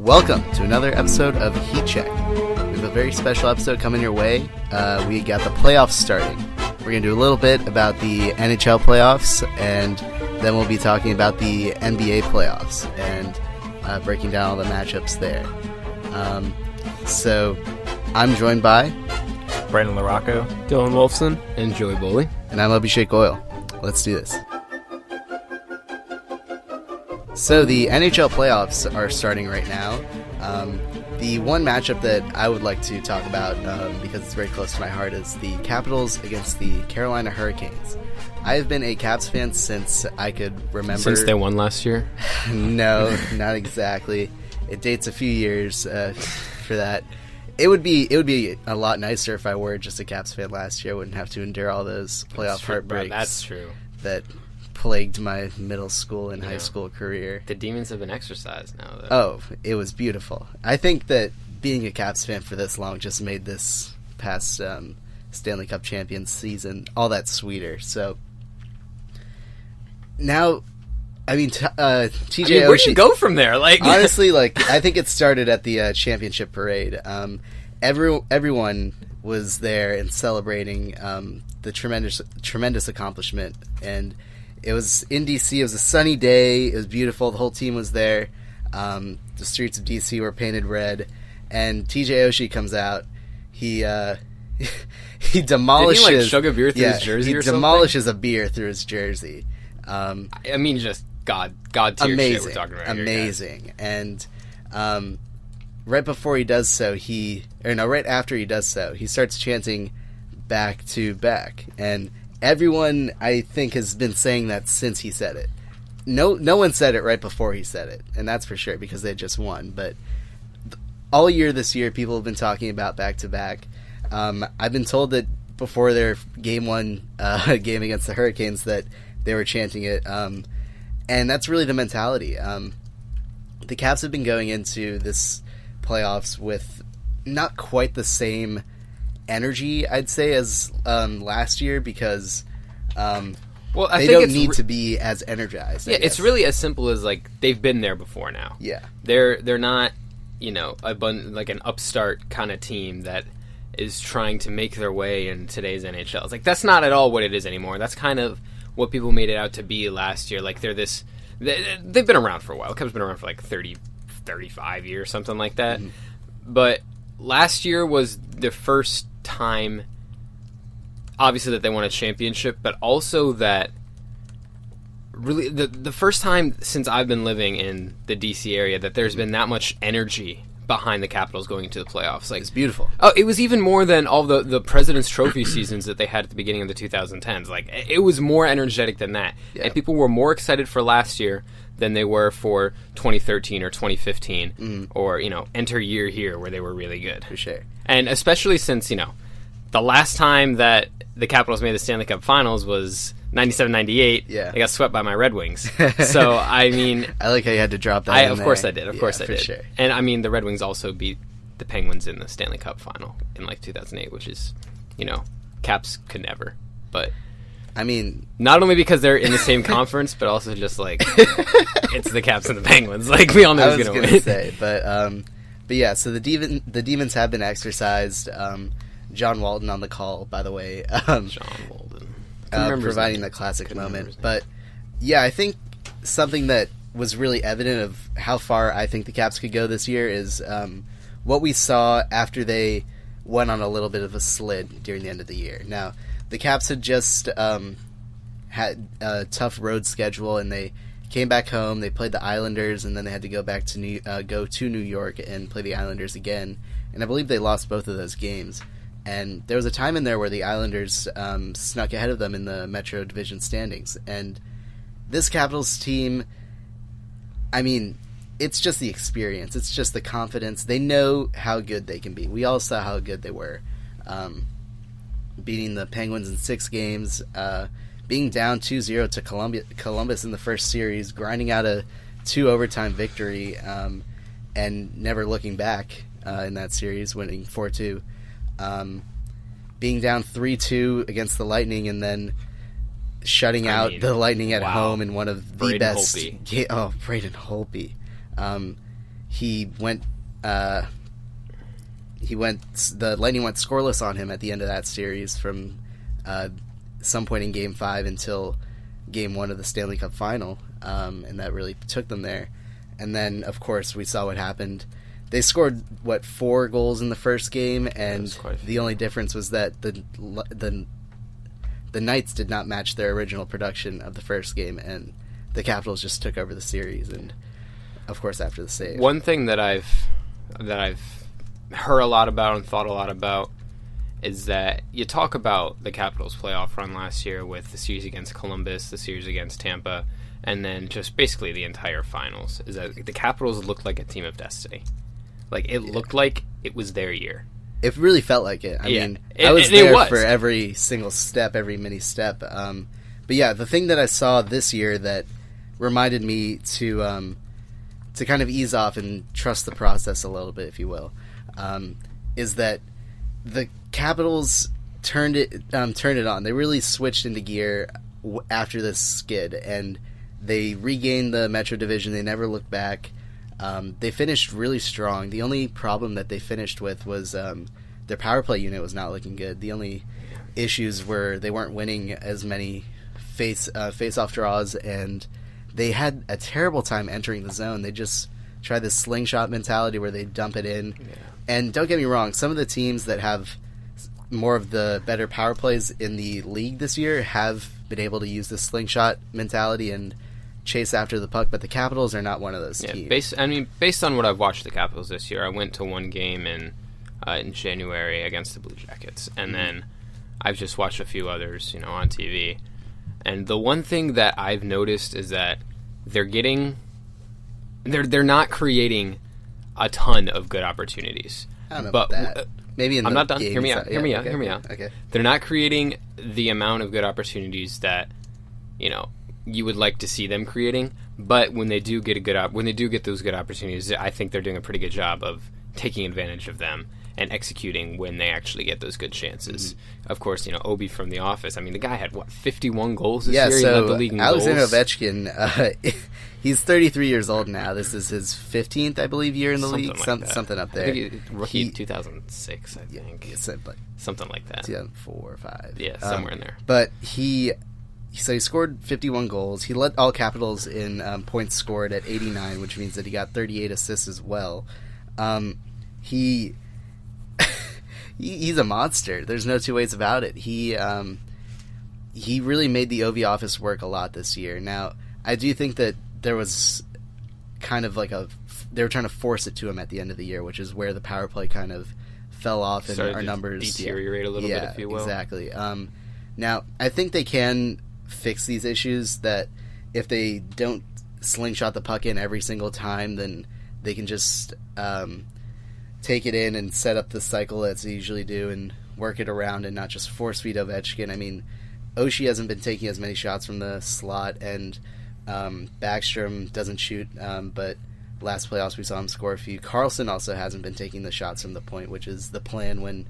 Welcome to another episode of Heat Check. We have a very special episode coming your way. We got the playoffs starting. We're going to do a little bit about the NHL playoffs, and then we'll be talking about the NBA playoffs and breaking down all the matchups there. So I'm joined by Brandon LaRocco, Dylan Wolfson, and Joey Bohley. And I'm Abhishek Goel. Let's do this. So the NHL playoffs are starting right now. The one matchup that I would like to talk about, because it's very close to my heart, is the Capitals against the Carolina Hurricanes. I have been a Caps fan since I could remember. Since they won last year? No, not exactly. It dates a few years for that. It would be a lot nicer if I were just a Caps fan last year. I wouldn't have to endure all those playoff heartbreaks. That's true. That plagued my middle school and high school career. The demons have been exorcised now, though. Oh, it was beautiful. I think that being a Caps fan for this long just made this past Stanley Cup Champions season all that sweeter. So now, I mean, TJ Oshie, where do you go from there? Honestly, I think it started at the championship parade. Everyone was there and celebrating the tremendous accomplishment, and it was in DC. It was a sunny day. It was beautiful. The whole team was there. The streets of DC were painted red, and TJ Oshie comes out. He demolishes. Did he shove a beer through his jersey or something? He demolishes a beer through his jersey. I mean, just God tier amazing, shit we're talking about amazing. Here, and right before he does so, right after he does so, he starts chanting "back to back," and everyone, I think, has been saying that since he said it. No one said it right before he said it, and that's for sure because they just won. But all year this year, people have been talking about back to back. I've been told that before their game one game against the Hurricanes that they were chanting it, and that's really the mentality. The Caps have been going into this playoffs with not quite the same energy, I'd say, as last year, because they don't need to be as energized. Yeah, it's really as simple as they've been there before now. Yeah, they're not an upstart kind of team that is trying to make their way in today's NHL. It's that's not at all what it is anymore. That's kind of what people made it out to be last year. They've been around for a while. The Cubs have been around for 30, 35 years, something like that. Mm-hmm. But last year was the first time, obviously, that they won a championship, but also that really the first time since I've been living in the DC area that there's been that much energy behind the Capitals going into the playoffs. It's beautiful. Oh, it was even more than all the President's Trophy seasons that they had at the beginning of the 2010s. It was more energetic than that. Yeah. And people were more excited for last year than they were for 2013 or 2015 or, enter year here where they were really good. For sure. And especially since, the last time that the Capitals made the Stanley Cup Finals was 97-98. Yeah. They got swept by my Red Wings. So, I mean... I like how you had to drop that Of course I did. Of course I did. Sure. And, I mean, the Red Wings also beat the Penguins in the Stanley Cup Final in, 2008, which is, Caps could never. But... I mean... Not only because they're in the same conference, but also just, it's the Caps and the Penguins. We all know who's going to win. Say, but yeah, so the Demons have been exercised. John Walton on the call, by the way. John Walton. Providing the classic moment. But, yeah, I think something that was really evident of how far I think the Caps could go this year is what we saw after they went on a little bit of a slid during the end of the year. Now, the Caps had just had a tough road schedule, and they came back home. They played the Islanders, and then they had to go back to go to New York and play the Islanders again. And I believe they lost both of those games. And there was a time in there where the Islanders snuck ahead of them in the Metro Division standings. And this Capitals team, I mean, it's just the experience. It's just the confidence. They know how good they can be. We all saw how good they were. Beating the Penguins in 6 games, being down 2-0 to Columbus in the first series, grinding out a 2 overtime victory, and never looking back in that series, winning 4-2. Being down 3-2 against the Lightning, and then shutting out the Lightning at home in one of the Braden best. Holtby. Braden Holtby. the Lightning went scoreless on him at the end of that series from some point in Game 5 until Game 1 of the Stanley Cup Final, and that really took them there. And then, of course, we saw what happened. They scored 4 goals in the first game, and the only difference was that the Knights did not match their original production of the first game, and the Capitals just took over the series. And of course, after the save, one thing that I've heard a lot about and thought a lot about is that you talk about the Capitals' playoff run last year with the series against Columbus, the series against Tampa, and then just basically the entire finals. Is that the Capitals looked like a team of destiny. Like, it looked like it was their year. It really felt like it. I mean, I was there for every single step, every mini step. But yeah, the thing that I saw this year that reminded me to kind of ease off and trust the process a little bit, if you will, is that the Capitals turned it on. They really switched into gear after this skid, and they regained the Metro Division. They never looked back. They finished really strong. The only problem that they finished with was their power play unit was not looking good. The only issues were they weren't winning as many face-off draws, and they had a terrible time entering the zone. They just tried this slingshot mentality where they dump it in. Yeah. And don't get me wrong, some of the teams that have more of the better power plays in the league this year have been able to use this slingshot mentality and chase after the puck, but the Capitals are not one of those teams. Based on what I've watched the Capitals this year, I went to one game in January against the Blue Jackets, and then I've just watched a few others, on TV. And the one thing that I've noticed is that they're not creating a ton of good opportunities. I don't know about that. Maybe in I'm the not done. Hear me out. Hear me out. Okay. They're not creating the amount of good opportunities that you would like to see them creating. But when they do get those good opportunities, I think they're doing a pretty good job of taking advantage of them and executing when they actually get those good chances. Mm-hmm. Of course, Obi from The Office. I mean, the guy had 51 goals this year. So he led the league in Alexander goals. Ovechkin, he's 33 years old now. This is his 15th, I believe, year in the league. Something up there. I think rookie 2006, I think. Something like that. 2004 or 5. Yeah, somewhere in there. But he scored 51 goals. He led all Capitals in points scored at 89, which means that he got 38 assists as well. He's a monster. There's no two ways about it. He really made the OV office work a lot this year. Now, I do think that there was kind of like they were trying to force it to him at the end of the year, which is where the power play kind of fell off and our numbers deteriorate a little bit, if you will. Exactly. Now, I think they can fix these issues, that if they don't slingshot the puck in every single time, then they can just take it in and set up the cycle as they usually do and work it around and not just force feed Ovechkin. I mean, Oshie hasn't been taking as many shots from the slot, and Backstrom doesn't shoot, but last playoffs we saw him score a few. Karlsson also hasn't been taking the shots from the point, which is the plan when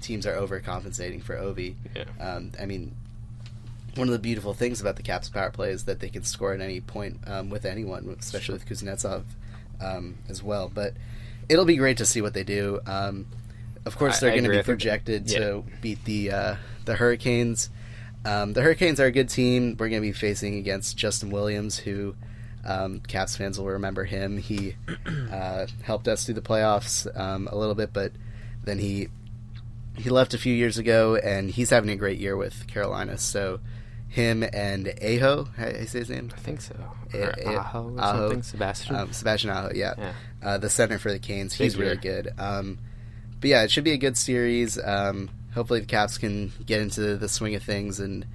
teams are overcompensating for Ovi. Yeah. I mean, one of the beautiful things about the Caps power play is that they can score at any point with anyone, especially with Kuznetsov as well. But it'll be great to see what they do. Of course, they're going to be projected to beat the Hurricanes. The Hurricanes are a good team. We're going to be facing against Justin Williams, who Caps fans will remember him. He helped us through the playoffs a little bit, but then he left a few years ago, and he's having a great year with Carolina. So him and Aho, I say his name? I think so. Aho or something? Sebastian Aho, yeah. The center for the Canes. He's really good. But yeah, it should be a good series. Hopefully the Caps can get into the swing of things and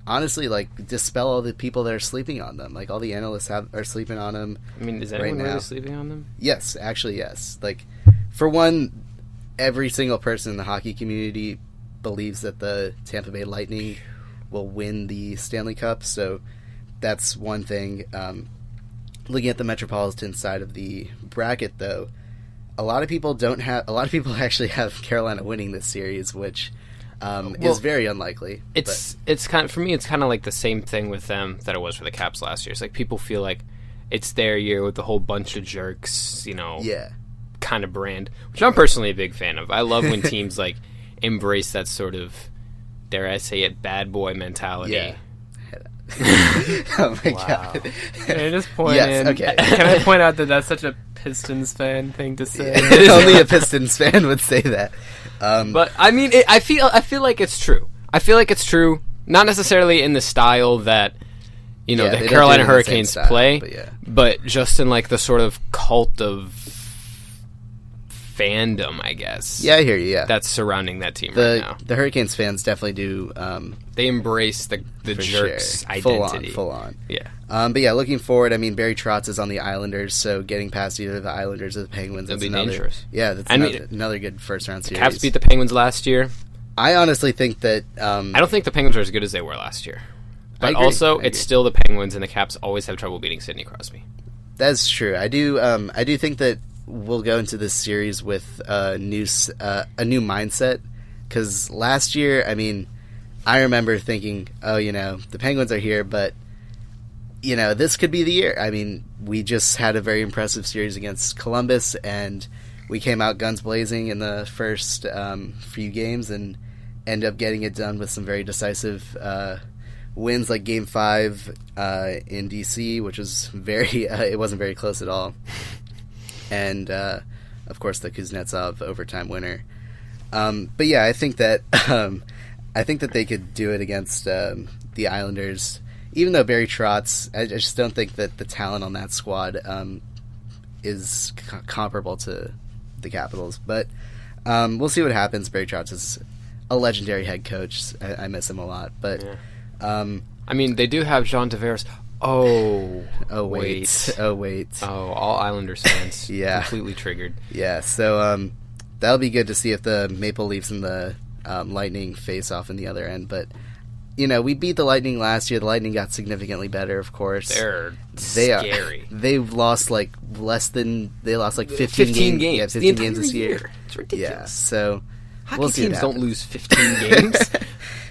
honestly, dispel all the people that are sleeping on them. All the analysts are sleeping on them. I mean, is anyone really sleeping on them? Yes, actually, yes. For one, every single person in the hockey community believes that the Tampa Bay Lightning will win the Stanley Cup, so that's one thing. Looking at the Metropolitan side of the bracket, though, a lot of people actually have Carolina winning this series, which is very unlikely. For me, it's kind of like the same thing with them that it was for the Caps last year. It's like people feel like it's their year with the whole bunch of jerks, Yeah. kind of brand, which I'm personally a big fan of. I love when teams like embrace that sort of, dare I say it, bad boy mentality. Yeah. Oh my god. Can I just point Yes, okay. Can I point out that that's such a Pistons fan thing to say? Only a Pistons fan would say that. But I mean, I feel like it's true. I feel like it's true, not necessarily in the style that they the don't Carolina do it in the same Hurricanes style, play, but just in like the sort of cult of fandom, I guess. Yeah, I hear you. Yeah, that's surrounding that team right now. The Hurricanes fans definitely do. They embrace the jerks' identity. Full on. Yeah. But yeah, looking forward. I mean, Barry Trotz is on the Islanders, so getting past either the Islanders or the Penguins, that'd be another, dangerous. Yeah, that's another good first round series. Caps beat the Penguins last year. I honestly think that. I don't think the Penguins are as good as they were last year. But also, it's still the Penguins, and the Caps always have trouble beating Sidney Crosby. That's true. I do think that we'll go into this series with a new mindset, because last year, I mean, I remember thinking, the Penguins are here, but this could be the year. I mean, we just had a very impressive series against Columbus, and we came out guns blazing in the first few games and ended up getting it done with some very decisive wins, like Game 5 in DC, which was it wasn't very close at all. And, of course, the Kuznetsov overtime winner. But yeah, I think that they could do it against the Islanders. Even though Barry Trotz, I just don't think that the talent on that squad is comparable to the Capitals. But we'll see what happens. Barry Trotz is a legendary head coach. I miss him a lot. But I mean, they do have Jean Tavares. Oh wait. Oh, all Islanders fans. Yeah. Completely triggered. Yeah, so that'll be good to see if the Maple Leafs and the Lightning face off in the other end. But, we beat the Lightning last year. The Lightning got significantly better, of course. They're scary. They've lost like 15 games. Yeah, 15 games this year. It's ridiculous. Yeah, so hockey we'll see teams don't lose 15 games.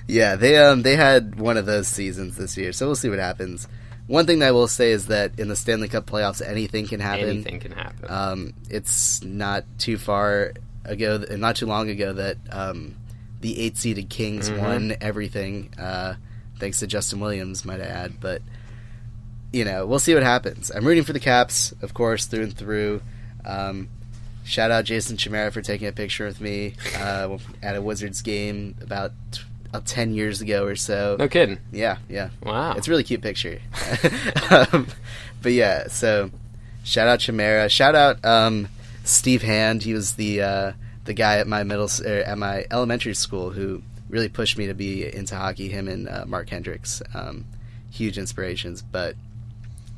Yeah, they had one of those seasons this year, so we'll see what happens. One thing that I will say is that in the Stanley Cup playoffs, anything can happen. Anything can happen. It's not too long ago that the 8-seeded Kings won everything, thanks to Justin Williams, might I add. But, we'll see what happens. I'm rooting for the Caps, of course, through and through. Shout out Jason Chimera for taking a picture with me at a Wizards game about 10 years ago or so. No kidding. Yeah. Wow. It's a really cute picture. But yeah, so shout out Chimera. Shout out Steve Hand. He was the guy at my elementary school who really pushed me to be into hockey. Him and Mark Hendricks, huge inspirations. But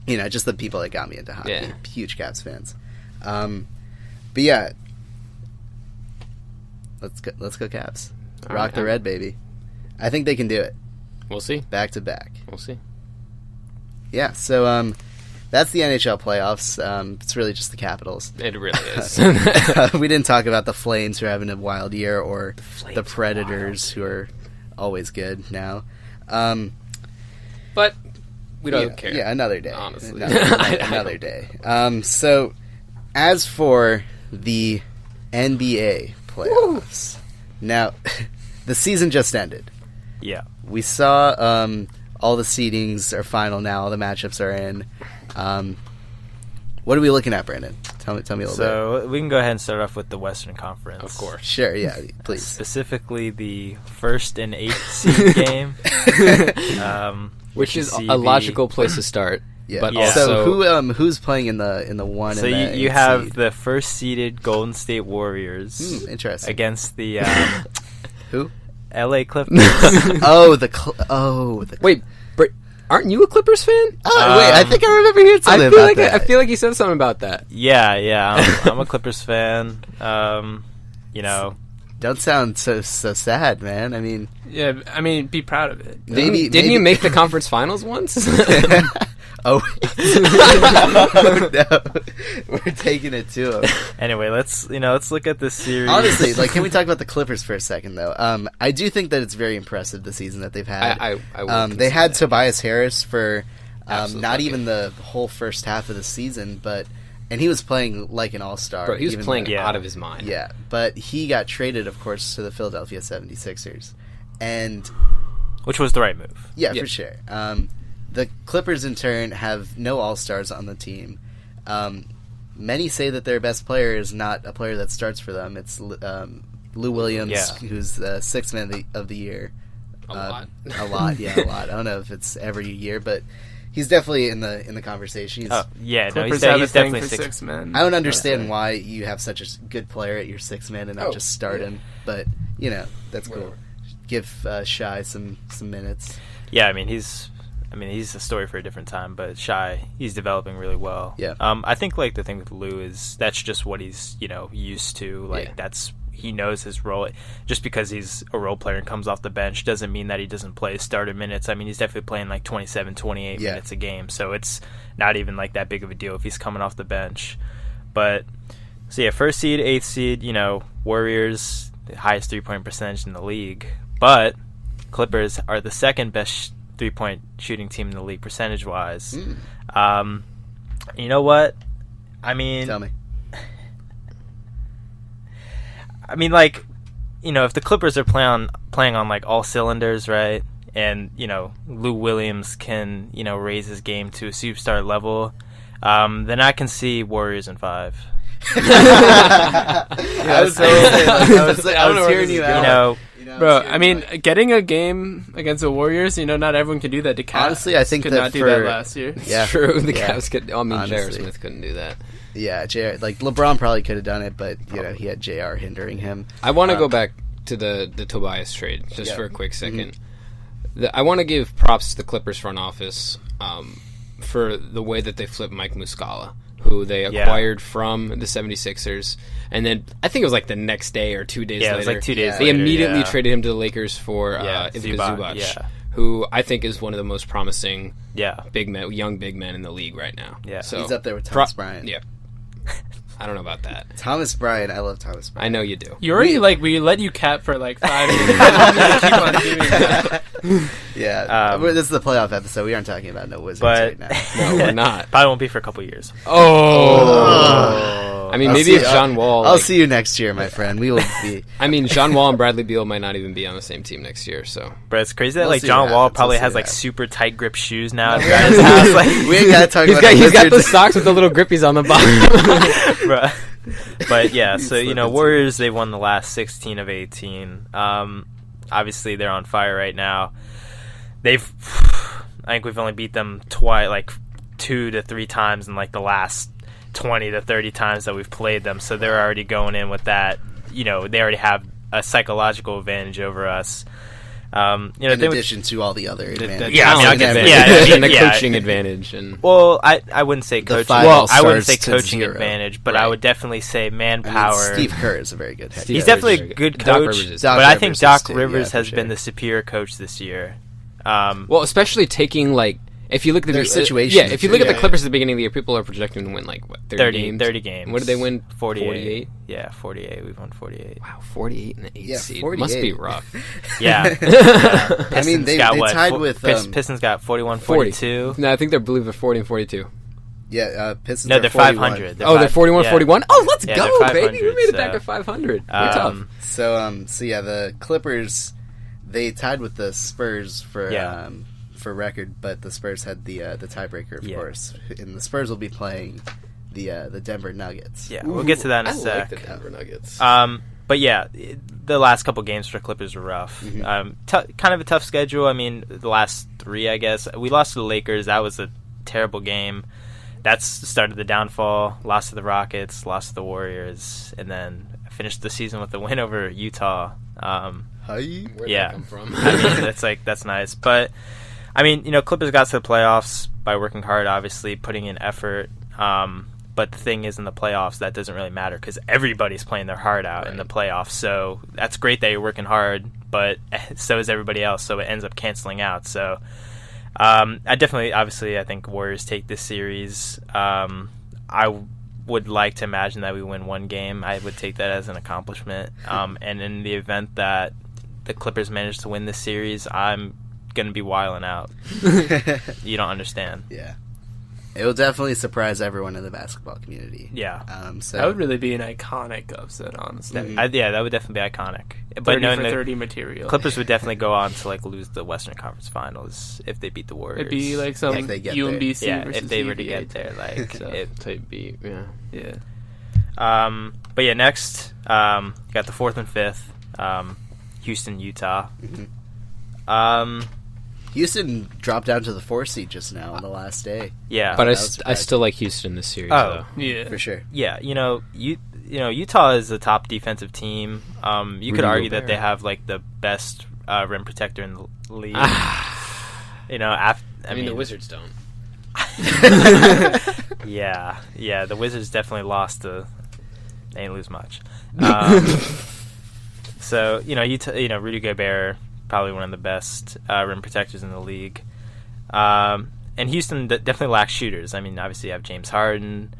just the people that got me into hockey. Yeah. Huge Caps fans. But yeah, let's go Caps. Rock the red, baby. I think they can do it. We'll see. Back to back. We'll see. Yeah, so that's the NHL playoffs. It's really just the Capitals. It really is. We didn't talk about the Flames, who are having a wild year, or the Predators, who are always good now. But we don't care. Yeah, another day. Honestly. Another day. So, as for the NBA playoffs, now, the season just ended. Yeah. We saw all the seedings are final now. All the matchups are in. What are we looking at, Brandon? Tell me a little bit. So we can go ahead and start off with the Western Conference. Of course. Sure, yeah, please. Specifically the 1st and 8th seed game. Which is a logical place to start. Yeah. But so who's playing in the 1 so and the you 8 have seed? the first seeded Golden State Warriors interesting. against the Who? LA Clippers. Wait, aren't you a Clippers fan? Wait, I think I remember hearing something about that. I feel like you said something about that. Yeah. I'm a Clippers fan. Don't sound so sad, man. I mean, Be proud of it. Didn't you make the conference finals once? no. We're taking it to him. Anyway, let's look at this series. Honestly, can we talk about the Clippers for a second, though? I do think that it's very impressive, the season that they've had. I they had Tobias Harris for Not even the whole first half of the season, and he was playing like an all-star. Bro, he was playing out of his mind. Yeah, but he got traded, of course, to the Philadelphia 76ers. Which was the right move. Yeah, for sure. The Clippers, in turn, have no all-stars on the team. Many say that their best player is not a player that starts for them. It's Lou Williams, who's the sixth man of the year. A lot. A lot. I don't know if it's every year, but he's definitely in the conversation. Clippers he's have a thing definitely for six. six men. I don't understand why you have such a good player at your sixth man and not just start him, but that's cool. Give Shai some minutes. Yeah, I mean he's a story for a different time, but Shai, he's developing really well. Yeah. I think like the thing with Lou is that's just what he's used to. Like he knows his role. Just because he's a role player and comes off the bench doesn't mean that he doesn't play starter minutes. I mean, he's definitely playing like 27, 28 minutes a game, so it's not even like that big of a deal if he's coming off the bench. But so yeah, first seed, eighth seed, Warriors, the highest 3-point percentage in the league, but Clippers are the second best 3-point shooting team in the league percentage wise. You know what? I mean, tell me. I mean, like, if the Clippers are playing on like all cylinders, right? And Lou Williams can raise his game to a superstar level, then I can see Warriors in 5. I was hearing you out. Bro, I mean, getting a game against the Warriors, not everyone can do that. The Cavs honestly, I think could not do that last year. Yeah, it's true. The Cavs could. I mean, J.R. Smith couldn't do that. Yeah, like LeBron probably could have done it, but he had JR hindering him. I want to go back to the Tobias trade just for a quick second. I want to give props to the Clippers front office for the way that they flipped Mike Muscala, who they acquired from the 76ers, and then I think it was like the next day or 2 days later. It was like 2 days later. They immediately traded him to the Lakers for Ivica Zubac, who I think is one of the most promising young big men in the league right now. Yeah, so he's up there with Thomas Bryant. Yeah. I don't know about that. Thomas Bryant, I love Thomas Bryant. I know you do. You already we let you cap for like 5 years. Keep on doing that. Yeah, this is the playoff episode. We aren't talking about no Wizards right now. No, we're not. Probably won't be for a couple years. I mean, maybe if John Wall... I'll see you next year, my friend. We will be... I mean, John Wall and Bradley Beal might not even be on the same team next year, so... But it's crazy that John Wall probably has super tight grip shoes now at his house. We ain't got to talk about He's got the socks with the little grippies on the bottom. But yeah, so Warriors, they won the last 16 of 18. Obviously, they're on fire right now. I think we've only beat them twice, like 2 to 3 times in like the last 20 to 30 times that we've played them. So they're already going in with that. They already have a psychological advantage over us. In addition to all the other advantages. And the coaching advantage. Well, I wouldn't say coaching. I wouldn't say coaching advantage, but I would definitely say manpower. Steve Kerr is a very good head coach. He's definitely a good coach, but I think Doc Rivers has been the superior coach this year. Well, especially taking if you look at their situation, if you look at the Clippers at the beginning of the year, people are projecting to win 30 games. 30 games. What did they win? 48. Yeah, 48. We've won 48. Wow, 48 and an 8 seed. 48. Must be rough. Yeah. I mean, they tied with Pistons got 41, 42. No, I think they're 40 and 42. Yeah, Pistons. No, they're 500. They're 41, 41. Oh, let's go, baby! We made it back to 500. We're tough. So the Clippers, they tied with the Spurs for record, but the Spurs had the tiebreaker, of course, and the Spurs will be playing the Denver Nuggets. Yeah, we'll get to that in a sec. I like the Denver Nuggets. But yeah, the last couple games for Clippers were rough. Kind of a tough schedule. I mean, the last 3, I guess. We lost to the Lakers. That was a terrible game. That's the start of the downfall. Lost to the Rockets, lost to the Warriors, and then finished the season with a win over Utah. Where'd that come from? I mean, that's nice. But I mean, Clippers got to the playoffs by working hard, obviously, putting in effort. But the thing is, in the playoffs, that doesn't really matter because everybody's playing their heart out in the playoffs. So that's great that you're working hard, but so is everybody else. So it ends up canceling out. So I think Warriors take this series. I would like to imagine that we win one game. I would take that as an accomplishment. And in the event that the Clippers manage to win this series, I'm going to be wilding out. You don't understand. Yeah. It will definitely surprise everyone in the basketball community. Yeah. So that would really be an iconic upset, honestly. That would definitely be iconic. 30 But knowing for the 30 material. Clippers would definitely go on to like lose the Western Conference Finals if they beat the Warriors. It'd be like some If they get UMBC yeah, versus if they were to UVA get there, like type beat. Yeah. Yeah. But yeah, next you got the 4th and 5th, Houston, Utah. Houston dropped down to the 4th seed just now on the last day. Yeah, But was I still like Houston this series. Oh. Though. Yeah. For sure. yeah, Utah is the top defensive team. You could argue that they have like the best rim protector in the league. I mean the Wizards don't. Yeah, the Wizards definitely lost. They didn't lose much. So Rudy Gobert, probably one of the best rim protectors in the league. And Houston definitely lacks shooters. I mean, obviously you have James Harden.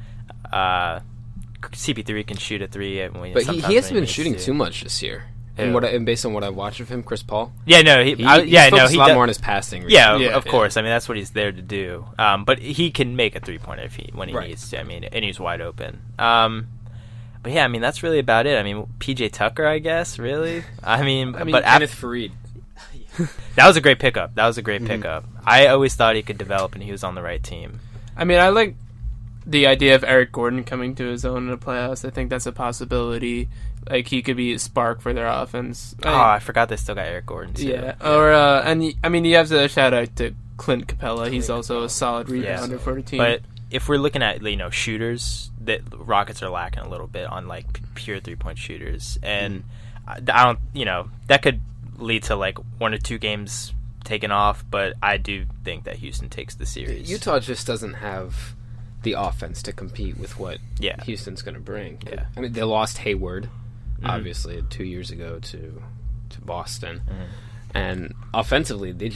CP3 can shoot a 3. But he hasn't been shooting too much this year. And based on what I watched of him, Chris Paul. Yeah, no, he's focused a lot more on his passing. Recently. Yeah, of course. I mean, that's what he's there to do. But he can make a 3-pointer when he needs to. I mean, and he's wide open. But yeah, I mean, that's really about it. I mean, PJ Tucker, I guess, really. I mean but Kenneth Faried. That was a great pickup. Pickup. I always thought he could develop, and he was on the right team. I mean, I like the idea of Eric Gordon coming to his own in the playoffs. I think that's a possibility. Like, he could be a spark for their offense. I forgot they still got Eric Gordon, too. Yeah. Or, I mean, you have to shout out to Clint Capella. He's also a solid rebounder for the team. But if we're looking at, shooters, the Rockets are lacking a little bit on, like, pure three-point shooters. And I don't, that could lead to, like, 1 or 2 games taken off, but I do think that Houston takes the series. Utah just doesn't have the offense to compete with what Houston's going to bring. Yeah. I mean, they lost Hayward, obviously, 2 years ago to Boston. And offensively, they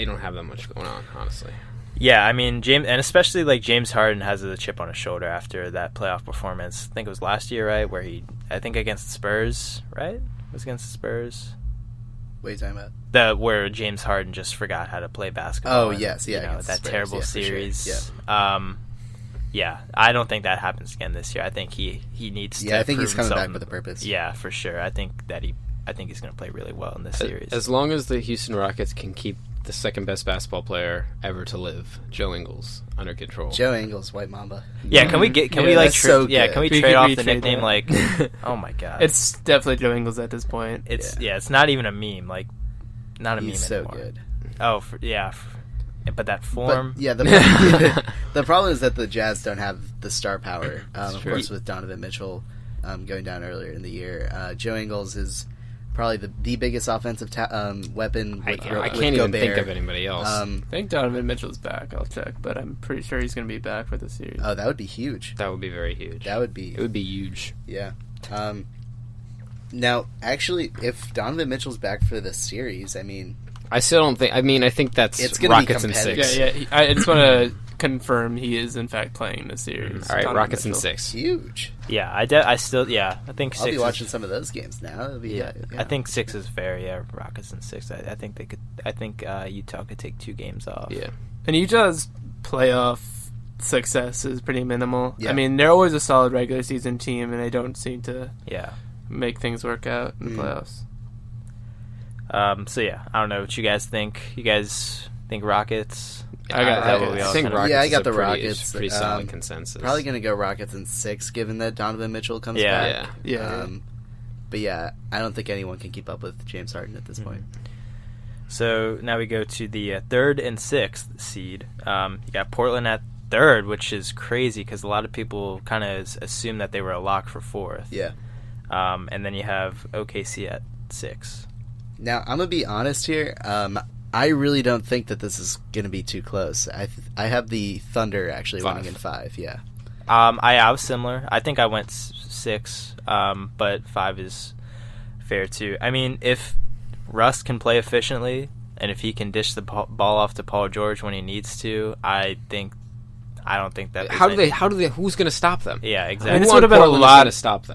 don't have that much going on, honestly. Yeah, I mean, especially like James Harden has a chip on his shoulder after that playoff performance. I think it was last year, right? Where I think against the Spurs, right? It was against the Spurs. What are you talking about? Where James Harden just forgot how to play basketball. Oh, yes, yeah. That Spurs, terrible series. Sure. Yeah, I don't think that happens again this year. I think he needs to. Yeah, I think he's coming himself back with a purpose. Yeah, for sure. I think he's going to play really well in this series. As long as the Houston Rockets can keep the second best basketball player ever to live, Joe Ingles, under control. Joe Ingles, White Mamba. Yeah, can we trade off the nickname? That. Like, oh my god, it's definitely Joe Ingles at this point. It's not even a meme. Like, not a meme so anymore. Good. Oh, but that form. But, the problem is that the Jazz don't have the star power. Of course, with Donovan Mitchell going down earlier in the year, Joe Ingles is probably the biggest offensive weapon. I can't even think of anybody else. I think Donovan Mitchell's back. I'll check, but I'm pretty sure he's going to be back for the series. Oh, that would be huge. That would be very huge. It would be huge. Yeah. Now, actually, if Donovan Mitchell's back for the series, I mean, I still don't think. I mean, I think that's Rockets in 6. Yeah. I just want to confirm he is in fact playing the series. All right, Donovan Rockets Mitchell. in 6. Huge. Yeah, I still. Yeah, I think 6. I'll be watching some of those games now. It'll be, I think 6 is fair. Yeah, Rockets in 6. I think they could. I think Utah could take 2 games off. Yeah, and Utah's playoff success is pretty minimal. Yeah. I mean, they're always a solid regular season team, and they don't seem to make things work out in the playoffs. So yeah, I don't know what you guys think. You guys think Rockets? I think Rockets. Yeah, I got the Rockets. Rockets. Pretty solid consensus. Probably going to go Rockets in 6, given that Donovan Mitchell comes back. Yeah. But yeah, I don't think anyone can keep up with James Harden at this point. So now we go to the 3rd and 6th seed. You got Portland at 3rd, which is crazy because a lot of people kind of assume that they were a lock for 4th. Yeah. And then you have OKC at 6. Now, I'm going to be honest here. I really don't think that this is going to be too close. I have the Thunder actually winning in 5, yeah. I was similar. I think I went 6, but 5 is fair too. I mean, if Russ can play efficiently, and if he can dish the ball off to Paul George when he needs to, I don't think that. How do they? Who's going to stop them? Yeah, exactly. I mean, this would have been a lot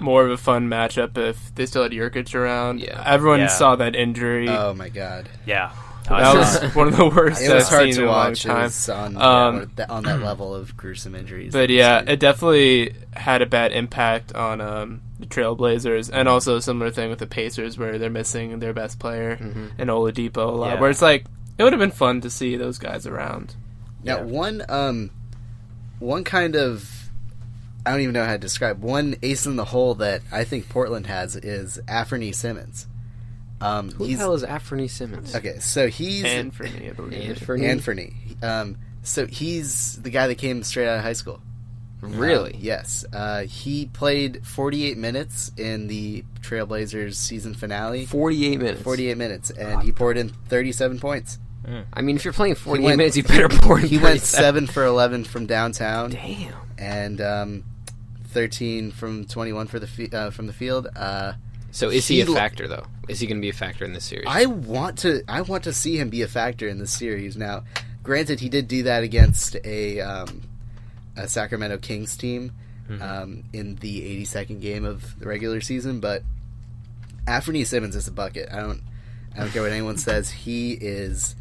more of a fun matchup if they still had Jurkic around. Yeah, everyone saw that injury. Oh my god. Yeah. That was one of the worst It was I've hard seen to in a long watch. It time. was on that level of gruesome injuries. But yeah, it definitely had a bad impact on the Trailblazers, and also a similar thing with the Pacers where they're missing their best player in Oladipo a lot. Where it's like it would have been fun to see those guys around. Now, one kind of, I don't even know how to describe, one ace in the hole that I think Portland has is Anthony Simmons. Who the hell is Anthony Simmons? Okay, so he's... Anthony, I believe. Anthony. So he's the guy that came straight out of high school. Really? Yes. He played 48 minutes in the Trailblazers season finale. 48 minutes? 48 minutes, and he poured in 37 points. I mean, if you're playing 48 minutes, you better pour in 37. He went 7 for 11 from downtown. Damn. And 13 from 21 from the field. So is he a factor, though? Is he going to be a factor in this series? I want to see him be a factor in this series. Now, granted, he did do that against a Sacramento Kings team in the 82nd game of the regular season, but Anthony Simmons is a bucket. I don't care what anyone says. He's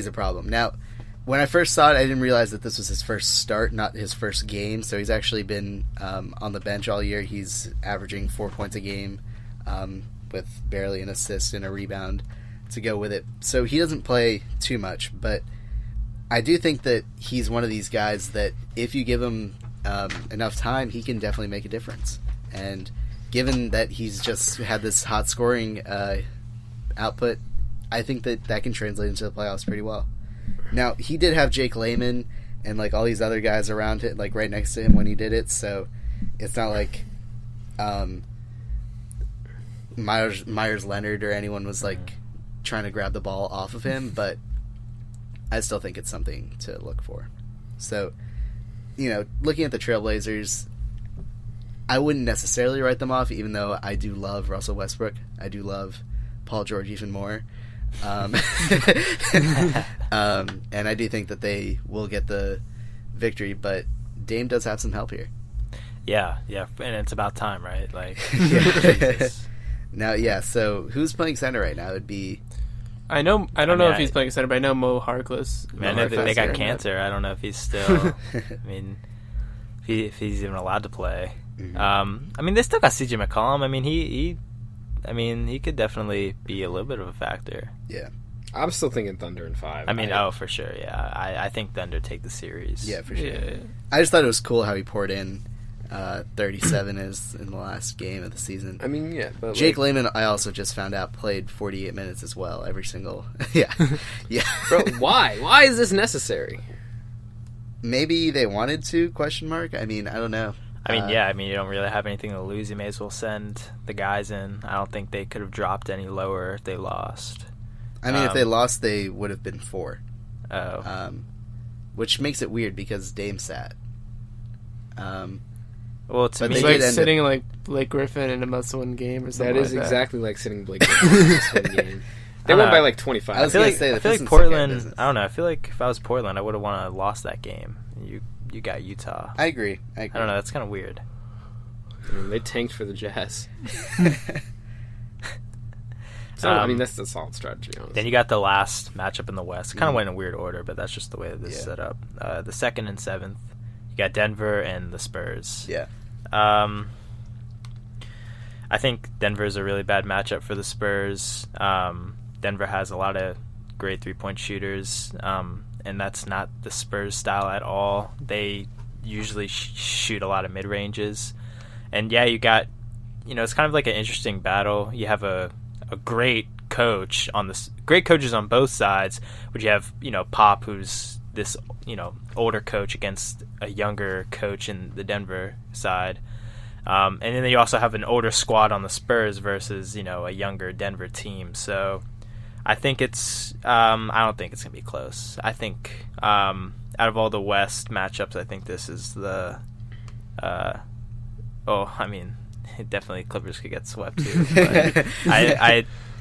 a problem. Now, when I first saw it, I didn't realize that this was his first start, not his first game. So he's actually been on the bench all year. He's averaging 4 points a game. With barely an assist and a rebound to go with it. So he doesn't play too much, but I do think that he's one of these guys that if you give him enough time, he can definitely make a difference. And given that he's just had this hot scoring output, I think that can translate into the playoffs pretty well. Now, he did have Jake Layman and like all these other guys around it, like right next to him when he did it, so it's not like Myers Leonard or anyone was like trying to grab the ball off of him, but I still think it's something to look for. So, looking at the Trailblazers, I wouldn't necessarily write them off, even though I do love Russell Westbrook. I do love Paul George even more. And I do think that they will get the victory, but Dame does have some help here. Yeah, and it's about time, right? Like, Now, so who's playing center right now? It would be... I don't know if he's playing center, but I know Mo Harkless. Man, they got cancer. I don't know if he's still... I mean, if he's even allowed to play. Mm-hmm. I mean, they still got CJ McCollum. I mean, he could definitely be a little bit of a factor. Yeah. I'm still thinking Thunder in 5. I mean, for sure, yeah. I think Thunder take the series. Yeah, for sure. Yeah. I just thought it was cool how he poured in 37 is in the last game of the season. I mean, yeah. But Jake Layman, I also just found out, played 48 minutes as well, every single... yeah. Bro, why? Why is this necessary? Maybe they wanted to, ? I mean, I don't know. I mean, you don't really have anything to lose. You may as well send the guys in. I don't think they could have dropped any lower if they lost. I mean, if they lost, they would have been 4. Oh. Which makes it weird because Dame sat. Well, to me, it's like sitting like Blake Griffin in a must-win game or something. That is exactly like sitting Blake Griffin in a must-win game. They won by like 25. I feel like Portland. I don't know. I feel like if I was Portland, I would have wanted to lost that game. You got Utah. I agree. I don't know. That's kind of weird. They tanked for the Jazz. So I mean, that's a solid strategy. Honestly. Then you got the last matchup in the West. Kind of went in a weird order, but that's just the way that this is set up. The 2nd and 7th, you got Denver and the Spurs. Yeah. I think Denver is a really bad matchup for the Spurs. Denver has a lot of great 3-point shooters, and that's not the Spurs style at all. They usually shoot a lot of mid-ranges. And yeah, you got, it's kind of like an interesting battle. You have a great coach great coaches on both sides, but you have, Pop, who's this, older coach against a younger coach in the Denver side. And then you also have an older squad on the Spurs versus, a younger Denver team. So I think I don't think it's going to be close. I think out of all the West matchups, I think this is the, definitely Clippers could get swept too. But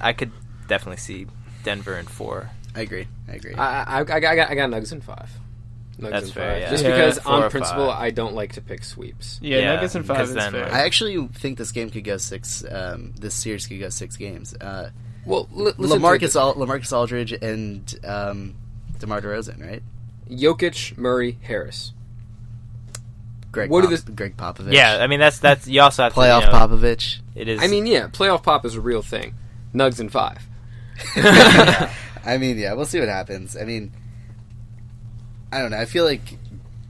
I could definitely see Denver in 4. I agree. I got Nuggets in 5. That's fair. Yeah. Just because on principle, I don't like to pick sweeps. Yeah, Nuggets in 5 is fair. I actually think this game could go 6. This series could go 6 games. Well, LaMarcus Aldridge and DeMar DeRozan, right? Jokic, Murray, Harris. Greg Popovich. Yeah, I mean that's you also have playoff to, Popovich. It is. I mean, yeah, playoff Pop is a real thing. Nugs in 5. I mean, yeah, we'll see what happens. I mean, I don't know. I feel like,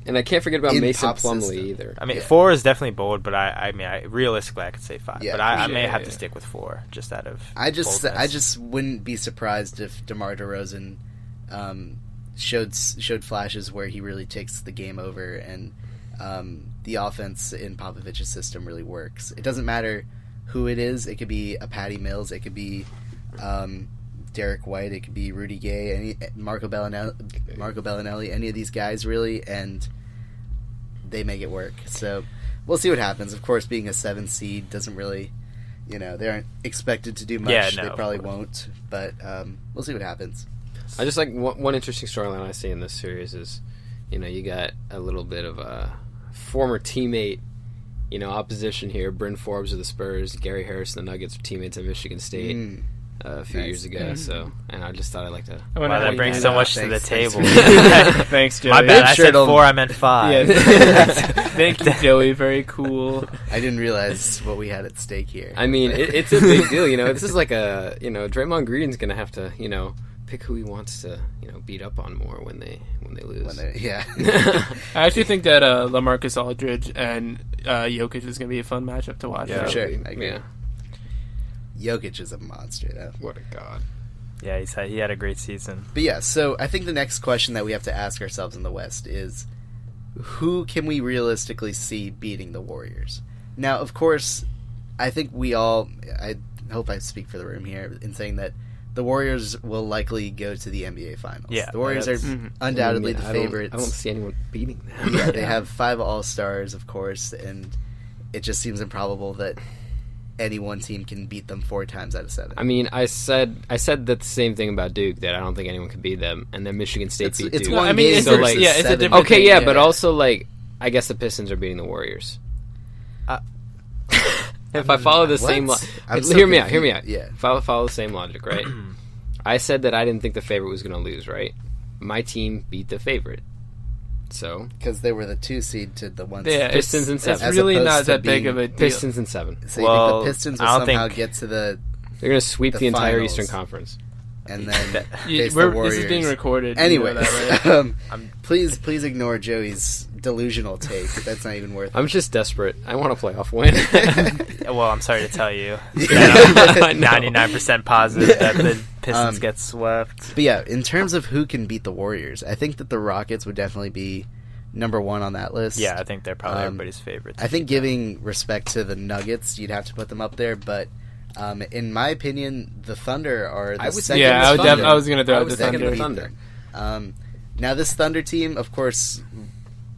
and I can't forget about Mason Pop Plumlee system. either. I mean, 4 is definitely bold, but I mean, realistically, I could say 5. Yeah, but I may have to stick with 4 just out of. I just boldness. wouldn't be surprised if DeMar DeRozan showed flashes where he really takes the game over, and the offense in Popovich's system really works. It doesn't matter who it is. It could be a Patty Mills. It could be Derek White. It could be Rudy Gay. Marco Bellinelli. Any of these guys really, and they make it work. So we'll see what happens. Of course, being a 7 seed doesn't really, they aren't expected to do much. Yeah, no, they probably won't. But we'll see what happens. I just like one interesting storyline I see in this series is, you got a little bit of a former teammate, opposition here. Bryn Forbes of the Spurs, Gary Harris of the Nuggets, teammates at Michigan State a few years ago. So, and I I like to. Wow, that brings so much to the table. Thanks, Joey. My bad. I said 4. I meant 5. Yeah. Thank you, Joey. Very cool. I didn't realize what we had at stake here. I mean, it's a big deal. This is like a Draymond Green's gonna have to pick who he wants to beat up on more when they lose. Yeah. I actually think that LaMarcus Aldridge and Jokic is going to be a fun matchup to watch. Yeah, for sure. I agree. Yeah. Jokic is a monster, though. What a god. Yeah, he had a great season. But yeah, so I think the next question that we have to ask ourselves in the West is, who can we realistically see beating the Warriors? Now, of course, I think I hope I speak for the room here in saying that the Warriors will likely go to the NBA Finals. Yeah, the Warriors are undoubtedly the favorites. I don't see anyone beating them. Yeah, they have 5 All-Stars, of course, and it just seems improbable that any one team can beat them 4 times out of 7. I mean, I said that the same thing about Duke, that I don't think anyone can beat them, and then Michigan State beat Duke. One game, so it's a different okay, thing, yeah, but also I guess the Pistons are beating the Warriors. If I follow the same hear me out. Yeah. If I follow the same logic, right? I said that I didn't think the favorite was going to lose, right? My team beat the favorite. So because they were the 2 seed to the 1 seed. Yeah, Pistons and 7. It's really not that big of a deal. Pistons and 7. So you think the Pistons will somehow get to the... They're going to sweep the entire finals. Eastern Conference. And then face the Warriors. This is being recorded. Anyway, that, right? please ignore Joey's delusional take. That's not even worth it. I'm just desperate. I want a playoff win. Well, I'm sorry to tell you. I'm 99% positive that the Pistons get swept. But yeah, in terms of who can beat the Warriors, I think that the Rockets would definitely be number 1 on that list. Yeah, I think they're probably everybody's favorites. I think giving respect to the Nuggets, you'd have to put them up there, but in my opinion, the Thunder are the second. Yeah, I was going to throw out the Thunder. Now, this Thunder team, of course,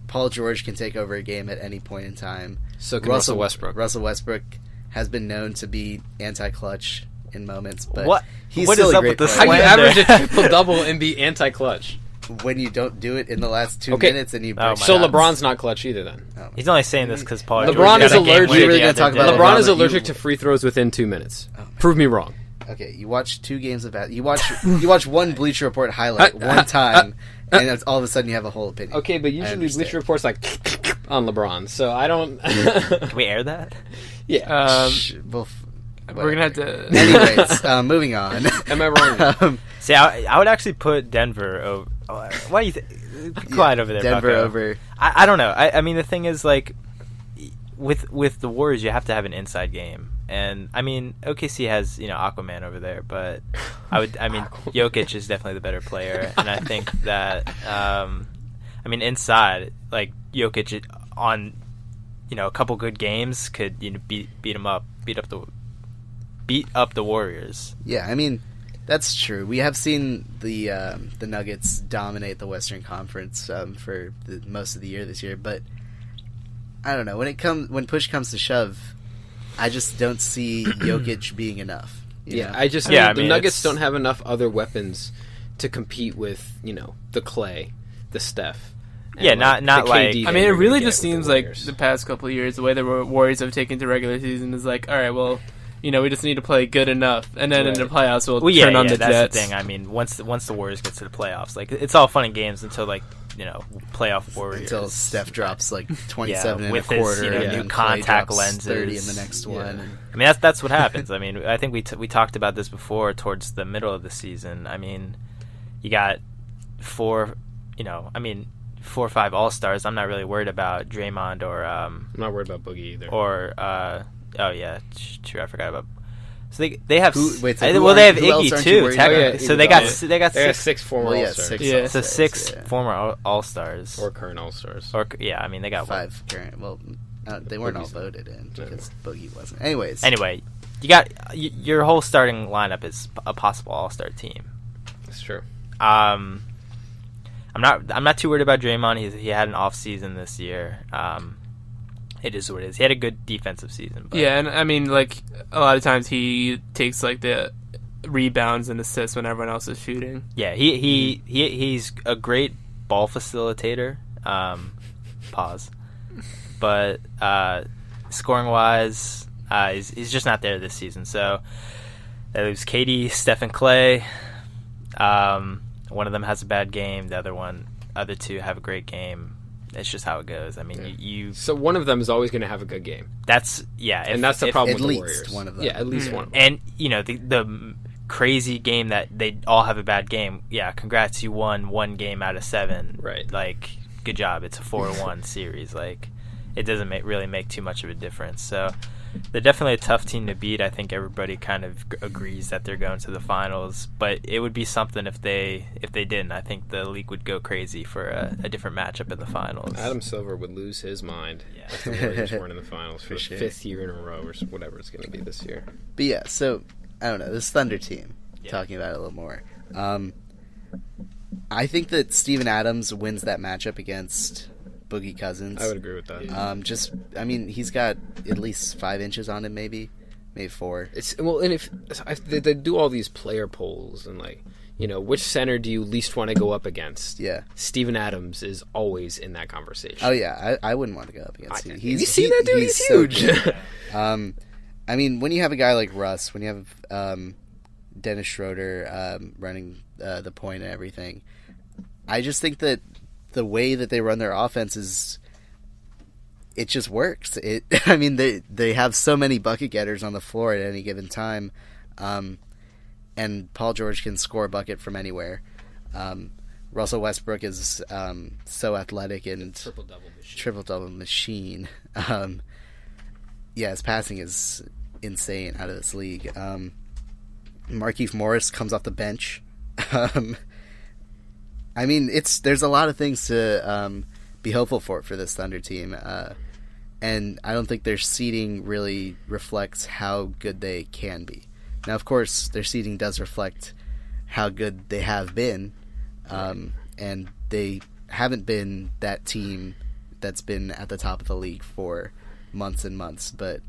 Paul George can take over a game at any point in time. So can Russell Westbrook. Russell Westbrook has been known to be anti-clutch in moments, but what he's is still up a great with the player. How do you average a triple-double and be anti-clutch? When you don't do it in the last 2 minutes and you break so shots. LeBron's not clutch either then. Oh, He's only saying this because Paul LeBron George is got a game allergic. winner Really the gonna other talk day. about LeBron is that allergic to free throws within 2 minutes. Oh, Prove me wrong. Okay, you watch 2 games of that. You watch one Bleacher Report highlight one time, and all of a sudden you have a whole opinion. Okay, but usually Bleacher Report's like on LeBron, so I don't... Can we air that? Yeah. We're going to have to... Anyways, moving on. Am I wrong? See, I would actually put Denver over... Why do you think... Quiet over there, Denver Bucko. over... I don't know. I mean, the thing is, like, with the Warriors, you have to have an inside game. And, I mean, OKC has, Aquaman over there, but Jokic is definitely the better player. And I think that, inside, like, Jokic on, a couple good games could, beat up the Warriors. Yeah, I mean, that's true. We have seen the Nuggets dominate the Western Conference for most of the year this year, but I don't know. When push comes to shove, I just don't see Jokic being enough. You know? The Nuggets don't have enough other weapons to compete with, the Clay, the Steph. Yeah, not like... I mean, it really just seems like the past couple of years, the way the Warriors have taken to regular season is like, all right, well, we just need to play good enough, and then in the playoffs we'll turn on the that's Jets. The thing. I mean, once the Warriors get to the playoffs, like it's all fun and games until playoff Warriors. Until Steph drops 27 and with a quarter, his new contact lenses, 30 in the next one. I mean, that's what happens. I mean, I think we talked about this before towards the middle of the season. I mean, you got 4 or 5 All-Stars. I'm not really worried about Draymond or I'm not worried about Boogie either. Or true, I forgot about. So they have they have Iggy too. So they got 6 former All-Stars. So 6 former All-Stars or current All-Stars. Or I mean they got 5 current. Well, they weren't all voted in because Boogie wasn't. Anyway, you got your whole starting lineup is a possible All-Star team. That's true. I'm not too worried about Draymond. He had an off season this year. It is what it is. He had a good defensive season. But. Yeah, and I mean, a lot of times he takes the rebounds and assists when everyone else is shooting. Yeah, he's a great ball facilitator. Pause. But scoring wise, he's just not there this season. So it was KD, Steph, and Clay. One of them has a bad game. The other 2 have a great game. It's just how it goes. I mean, So one of them is always going to have a good game. That's and that's the problem with the Warriors. At least one of them. Yeah, at least one of them. And the crazy game that they all have a bad game. Yeah, congrats, you won 1 game out of 7. Right. Good job. It's a 4-1 series. It doesn't really make too much of a difference. So they're definitely a tough team to beat. I think everybody kind of agrees that they're going to the finals, but it would be something if they didn't. I think the league would go crazy for a different matchup in the finals. Adam Silver would lose his mind if the Warriors weren't in the finals for the 5th year in a row or whatever it's going to be this year. But yeah, so I don't know, this Thunder team, talking about it a little more. I think that Steven Adams wins that matchup against Boogie Cousins. I would agree with that. He's got at least 5 inches on him, maybe 4. And if they do all these player polls and which center do you least want to go up against? Yeah, Steven Adams is always in that conversation. Oh yeah, I wouldn't want to go up against him. Have you seen that dude? He's huge. So when you have a guy like Russ, when you have Dennis Schroeder running the point and everything, I just think that the way that they run their offense it just works. They have so many bucket getters on the floor at any given time, and Paul George can score a bucket from anywhere. Russell Westbrook is so athletic and triple-double machine. His passing is insane out of this league. Markieff Morris comes off the bench. There's a lot of things to be hopeful for this Thunder team, and I don't think their seeding really reflects how good they can be. Now, of course, their seeding does reflect how good they have been, and they haven't been that team that's been at the top of the league for months and months, but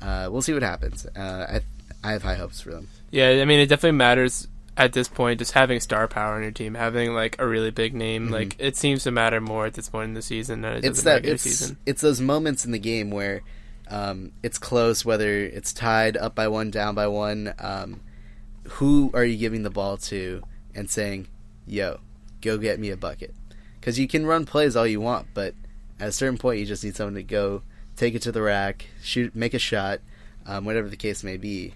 we'll see what happens. I have high hopes for them. Yeah, it definitely matters at this point, just having star power on your team, having a really big name. Mm-hmm. It seems to matter more at this point in the season than it does in the regular season. It's those moments in the game where it's close, whether it's tied, up by 1, down by 1. Who are you giving the ball to and saying, yo, go get me a bucket? Because you can run plays all you want, but at a certain point you just need someone to go take it to the rack, shoot, make a shot, whatever the case may be.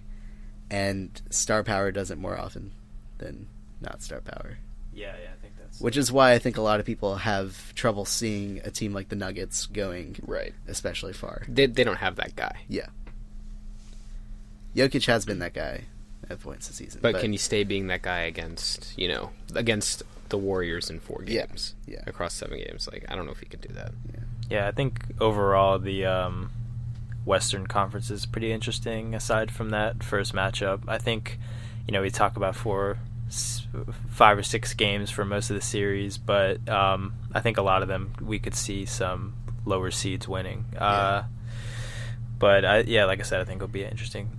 And star power does it more often than not star power. Yeah, I think that's... Which is why I think a lot of people have trouble seeing a team like the Nuggets going especially far. They don't have that guy. Yeah. Jokic has been that guy at points this season. But can you stay being that guy against the Warriors in 4 games? Yeah. Across 7 games. I don't know if he could do that. Yeah, I think overall the Western Conference is pretty interesting aside from that first matchup. I think, we talk about 5 or 6 games for most of the series, but I think a lot of them we could see some lower seeds winning. But like I said, I think it'll be an interesting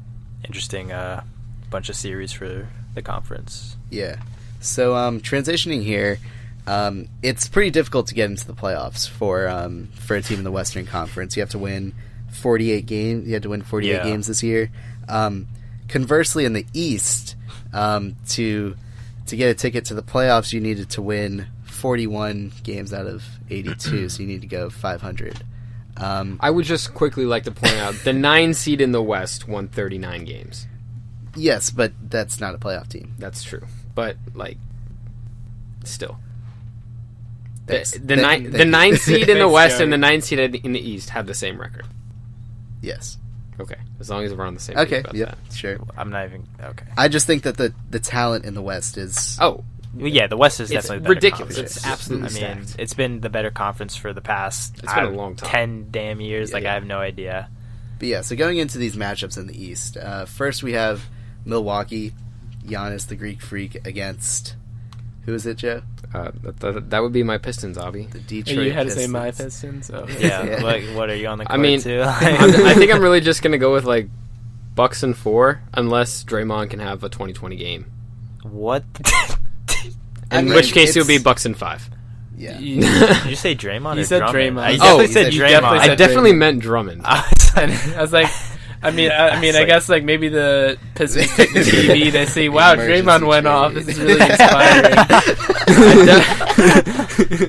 bunch of series for the conference. Yeah. So transitioning here, it's pretty difficult to get into the playoffs for a team in the Western Conference. You have to win 48 games. You had to win 48 games this year. Conversely, in the East, to get a ticket to the playoffs, you needed to win 41 games out of 82, so you need to go 500. I would just quickly like to point out the 9 seed in the West won 39 games. Yes, but that's not a playoff team. That's true, but still. The 9 seed in the West and the 9 seed in the East have the same record. Yes. Okay, as long as we're on the same page about that. Sure. I'm not even... Okay. I just think that the talent in the West is... Oh. Well, yeah, the West is definitely the ridiculous. Conference. It's absolutely stacked. It's been the better conference for the past... It's been a long time. 10 damn years. I have no idea. But yeah, so going into these matchups in the East, first we have Milwaukee, Giannis the Greek Freak against... Who is it, Joe? That would be my Pistons, Abby. The Detroit You had Pistons. to say my Pistons? Oh. Yeah, what are you on the court too? I think I'm really just going to go with, Bucks and 4, unless Draymond can have a 20-20 game. What? In which case it would be Bucks and 5. Yeah. Did you say Draymond You or said Drummond? Draymond. I definitely said you Draymond. definitely I said definitely Draymond. meant Drummond. I was like, I guess maybe the Pistons take the TV. They see, wow, Draymond went off. This is really inspiring.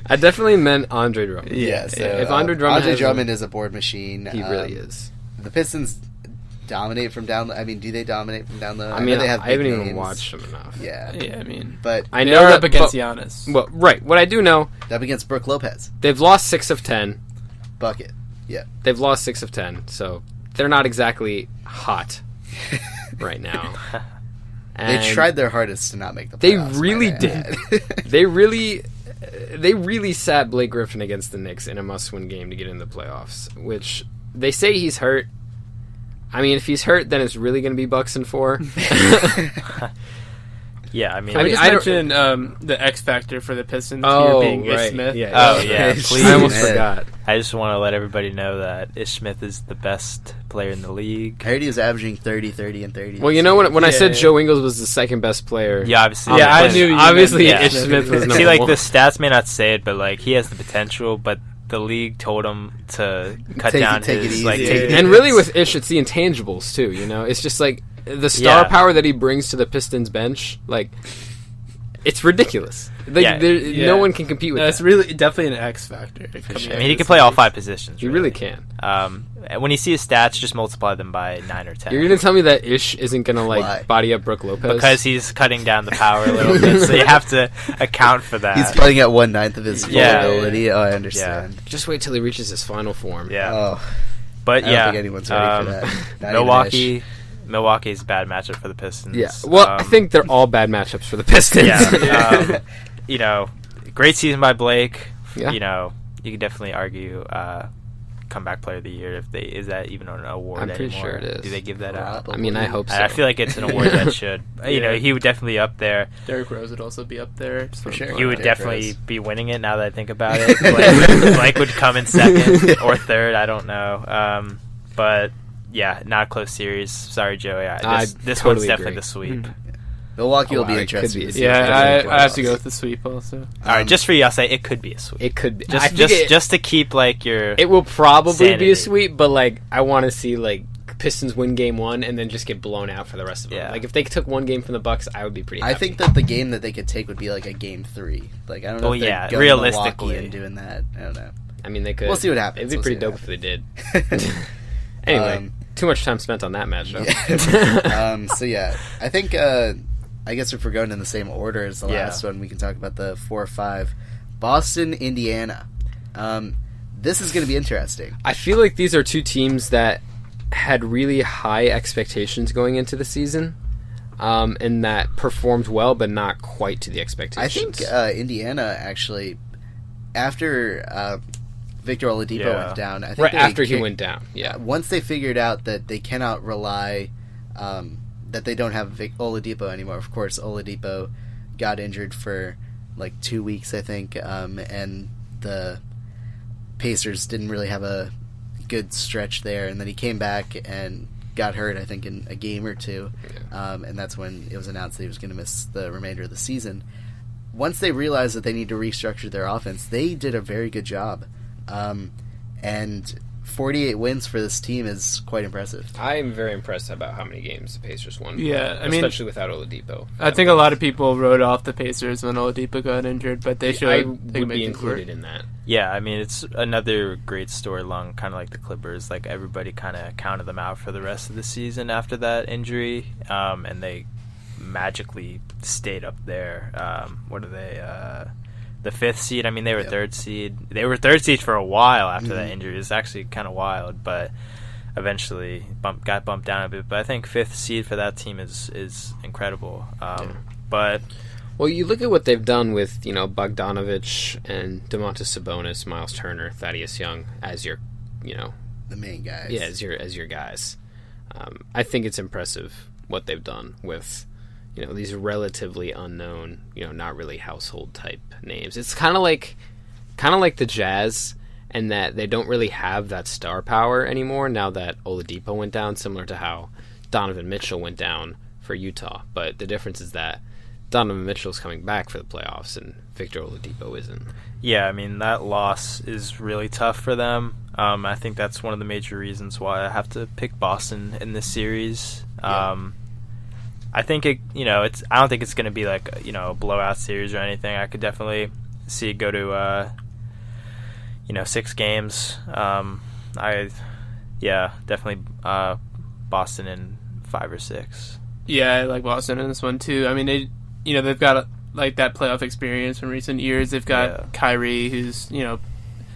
I definitely meant Andre Drummond. Yeah, so if Andre Drummond is a board machine. He really is. The Pistons dominate from down low. I mean, do they dominate from down low? I mean, they have I haven't big even names. watched them enough. Yeah. Yeah, I mean, but I know they're that up against Giannis. Well, right. What I do know, up against Brooke Lopez. they've lost 6 of 10. Bucket. Yeah. They've lost 6 of 10, so they're not exactly hot right now. And they tried their hardest to not make the They playoffs. really did. They really sat Blake Griffin against the Knicks in a must-win game to get in the playoffs, which they say he's hurt. I mean, if he's hurt, then it's really going to be Bucks and 4. Yeah, I mean... Can we just I mention the X Factor for the Pistons Oh, here being Ish right. Smith? Yeah. Oh, yeah, please. I almost forgot. I just want to let everybody know that Ish Smith is the best player in the league. I heard he was averaging 30, 30, and 30. Well, you know, when I said Yeah. Joe Ingles was the second best player... Yeah, obviously. Yeah, I knew you Obviously, meant Ish Smith. Smith was number See, one. the stats may not say it, but, he has the potential, but the league told him to cut down take it his... easy. take And really with Ish, it's the intangibles, too, you know? It's just, the star power that he brings to the Pistons bench, it's ridiculous. No one can compete with It's that. really definitely an X Factor. I mean, he can play all 5 positions. He really can. When you see his stats, just multiply them by 9 or 10. You're going to tell me that Ish isn't going to, Why? body up Brooke Lopez? Because he's cutting down the power a little bit, so you have to account for that. He's playing at 1/9 of his full Yeah. ability. Oh, I understand. Just wait till he reaches his final form. Yeah. Oh, But I don't think anyone's ready for that. Not even Ish. Milwaukee's a bad matchup for the Pistons. Yeah. Well, I think they're all bad matchups for the Pistons. Yeah. Great season by Blake. Yeah. You can definitely argue comeback player of the year. Is that even an award I'm pretty anymore? sure it is. Do they give that out? Probably. I mean, I hope so. I feel like it's an award that should. He would definitely be up there. Derrick Rose would also be up there. For sure. He would Derrick definitely Rose. be winning it now that I think about it. Blake would come in second or third. I don't know. But yeah, not a close series. Sorry, Joey. This totally one's definitely agree. the sweep. Milwaukee will wow, be it interesting. could be. to see Yeah, if they I have to playoffs. go with the sweep also. All right, just for you, I'll say it could be a sweep. It could be. Just to keep your. It will probably sanity. be a sweep, but I want to see Pistons win game 1 and then just get blown out for the rest of them. Yeah. If they took one game from the Bucks, I would be pretty happy. I think that the game that they could take would be a game 3. I don't know Oh, if they're yeah, going realistically. Milwaukee and doing that. I don't know. I mean, they could. We'll see what happens. It'd be We'll pretty see dope what if they did. Anyway, too much time spent on that matchup. So yeah, I think I guess if we're going in the same order as the last one, we can talk about the 4-5 Boston, Indiana. This is going to be interesting. I feel like these are two teams that had really high expectations going into the season, and that performed well, but not quite to the I expectations. think Indiana actually, after Victor Oladipo went down, I think right they after he kicked- went down. Yeah. Once they figured out that they cannot rely, that they don't have Oladipo anymore. Of course, Oladipo got injured for 2 weeks, I think, and the Pacers didn't really have a good stretch there. And then he came back and got hurt, I think, in a game or two, and that's when it was announced that he was going to miss the remainder of the season. Once they realized that they need to restructure their offense, they did a very good job. And 48 wins for this team is quite impressive. I am very impressed about how many games the Pacers won. Yeah, especially without Oladipo. I think a lot of people wrote off the Pacers when Oladipo got injured, but they I would be included in that. Yeah, I mean, it's another great story along, kind of like the Clippers. Like, everybody kind of counted them out for the rest of the season after that injury, and they magically stayed up there. What are they? The 5th seed. I mean, they were 3rd seed. They were 3rd seed for a while after that injury. It's actually kind of wild, but eventually got bumped down a bit. But I think 5th seed for that team is incredible. But well, you look at what they've done with Bogdanovich and Domantas Sabonis, Miles Turner, Thaddeus Young as your the main guys. Yeah, as your guys. I think it's impressive what they've done with these relatively unknown, not really household type names. It's kind of like the Jazz, and that they don't really have that star power anymore now that Oladipo went down, similar to how Donovan Mitchell went down for Utah. But the difference is that Donovan Mitchell's coming back for the playoffs, and Victor Oladipo isn't. Yeah, I mean, that loss is really tough for them. I think that's one of the major reasons why I have to pick Boston in this series. I think I don't think it's going to be like a blowout series or anything. I could definitely see it go to 6 games. Definitely Boston in 5 or 6. Yeah, I like Boston in this one too. I mean, they've got like that playoff experience from recent years. They've got Kyrie, who's in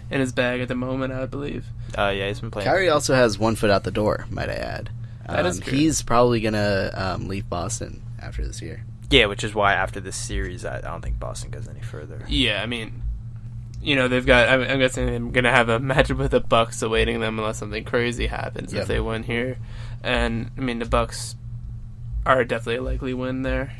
his bag at the moment, I believe. He's been playing. Kyrie also has one foot out the door, might I add. That is true. He's probably going to leave Boston after this year. Yeah, which is why after this series, I don't think Boston goes any further. Yeah, I mean, they've got. I'm guessing they're going to have a matchup with the Bucks awaiting them unless something crazy happens if they win here. And I mean, the Bucks are definitely a likely win there.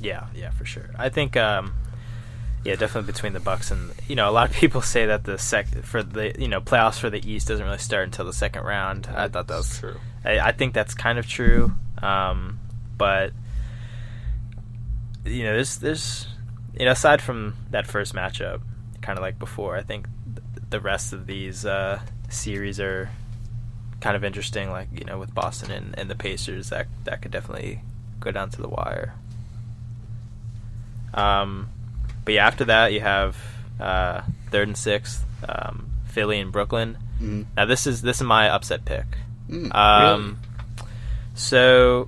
Yeah, for sure. I think, definitely between the Bucks and a lot of people say that the playoffs for the East doesn't really start until the second round. I thought that was true. I think that's kind of true, but there's aside from that first matchup, kind of like before, I think the rest of these series are kind of interesting. Like with Boston and the Pacers, that could definitely go down to the wire. But yeah, after that you have 3rd and 6th, Philly and Brooklyn. Mm-hmm. Now this is my upset pick. Really? So,